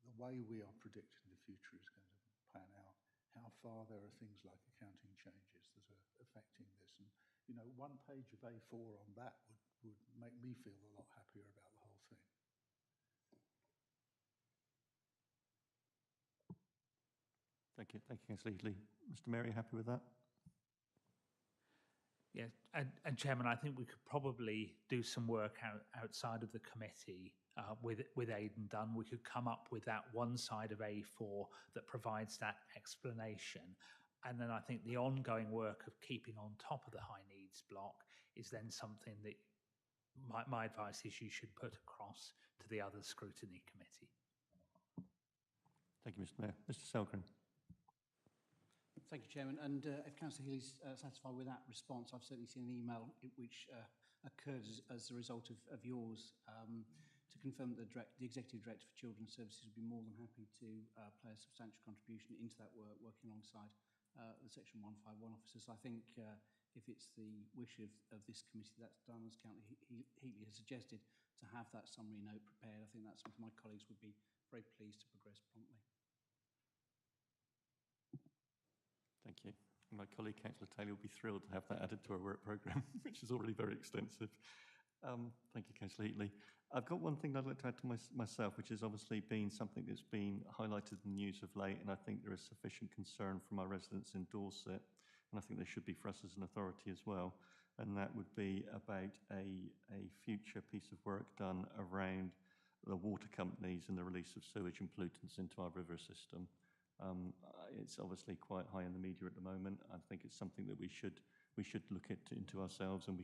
Speaker 7: the way we are predicting the future is going to pan out, how far there are things like accounting changes that are affecting this. And, you know, 1 page of A4 on that would make me feel a lot happier about the whole thing.
Speaker 1: Thank you, Councillor Heatley. Mr. Mayor, are you happy with that?
Speaker 12: Yeah, and Chairman, I think we could probably do some work outside of the committee with Aidan Dunn. We could come up with that one side of A4 that provides that explanation. And then I think the ongoing work of keeping on top of the high needs block is then something that my advice is you should put across to the other scrutiny committee.
Speaker 1: Thank you, Mr. Mayor. Mr. Selgren.
Speaker 6: Thank you, Chairman. And if Councillor Healy's satisfied with that response, I've certainly seen an email which occurred as a result of yours to confirm that the Executive Director for Children's Services would be more than happy to play a substantial contribution into that work, working alongside the Section 151 officers. I think if it's the wish of this committee that's done, as Councillor Heatley has suggested, to have that summary note prepared, I think that's something my colleagues would be very pleased to progress promptly.
Speaker 1: Thank you. My colleague, Councillor Taylor, will be thrilled to have that added to our work programme, which is already very extensive. Thank you, Councillor Heatley. I've got one thing I'd like to add to myself, which has obviously been something that's been highlighted in the news of late, and I think there is sufficient concern from our residents in Dorset, and I think there should be for us as an authority as well, and that would be about a future piece of work done around the water companies and the release of sewage and pollutants into our river system. It's obviously quite high in the media at the moment. I think it's something that we should look into ourselves, and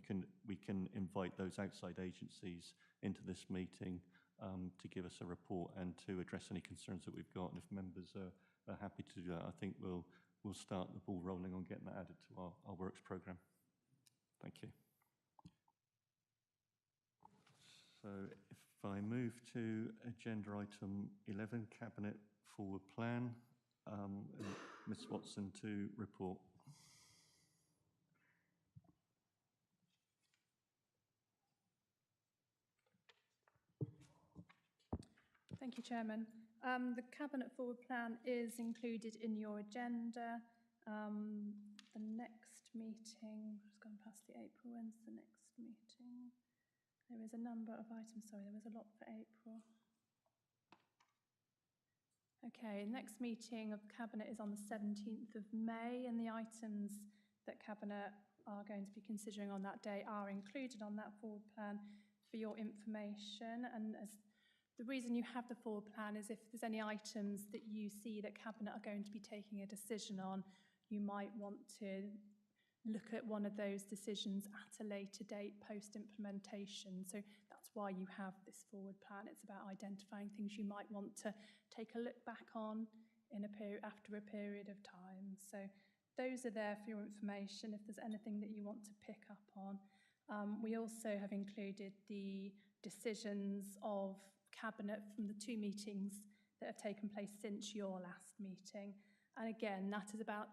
Speaker 1: we can invite those outside agencies into this meeting to give us a report and to address any concerns that we've got. And if members are happy to do that, I think we'll start the ball rolling on getting that added to our works programme. Thank you. So if I move to agenda item 11, Cabinet Forward Plan. Ms. Watson to report.
Speaker 2: Thank you, Chairman. The Cabinet Forward Plan is included in your agenda. The next meeting, I've just gone past the April, when's the next meeting? There is a number of items, sorry, there was a lot for April. Okay, next meeting of Cabinet is on the 17th of May, and the items that Cabinet are going to be considering on that day are included on that forward plan for your information. And as the reason you have the forward plan is if there's any items that you see that Cabinet are going to be taking a decision on, you might want to look at one of those decisions at a later date post-implementation. So that's why you have this forward plan. It's about identifying things you might want to take a look back on in after a period of time. So those are there for your information if there's anything that you want to pick up on. We also have included the decisions of Cabinet from the 2 meetings that have taken place since your last meeting. And again, that is about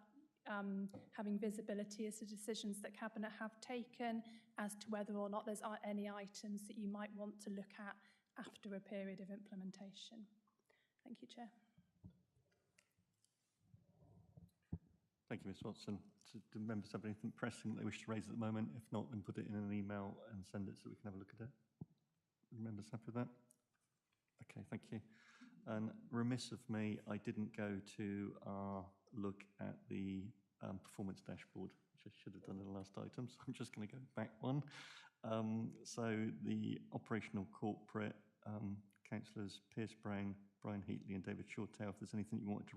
Speaker 2: having visibility as to decisions that Cabinet have taken as to whether or not there's any items that you might want to look at after a period of implementation. Thank you, Chair.
Speaker 1: Thank you, Ms. Watson. Do members have anything pressing they wish to raise at the moment? If not, then put it in an email and send it so we can have a look at it. Are members happy with that? Okay, thank you. And remiss of me, I didn't go to look at the performance dashboard, which I should have done in the last item, so I'm just going to go back one. So the operational corporate, Councillors Pierce Brown, Brian Heatley and David Shortell, if there's anything you wanted to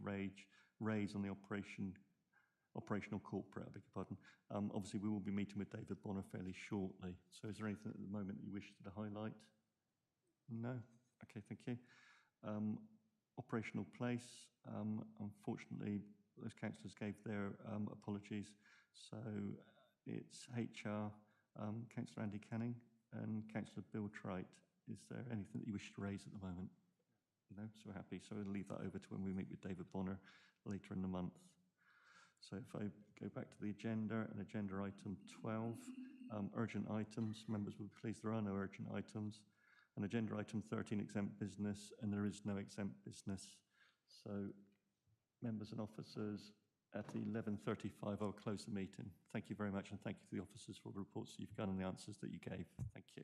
Speaker 1: raise on the operational corporate, I beg your pardon. Obviously, we will be meeting with David Bonner fairly shortly. So is there anything at the moment that you wish to highlight? No? Okay, thank you. Operational place, unfortunately, those councillors gave their apologies. So it's HR, Councillor Andy Canning and Councillor Bill Trite. Is there anything that you wish to raise at the moment? No, so happy. So we'll leave that over to when we meet with David Bonner later in the month. So if I go back to the agenda and agenda item 12, urgent items. Members will be pleased there are no urgent items. And agenda item 13, exempt business, and there is no exempt business. So members and officers, at 11:35, I'll close the meeting. Thank you very much, and thank you to the officers for the reports you've done and the answers that you gave. Thank you.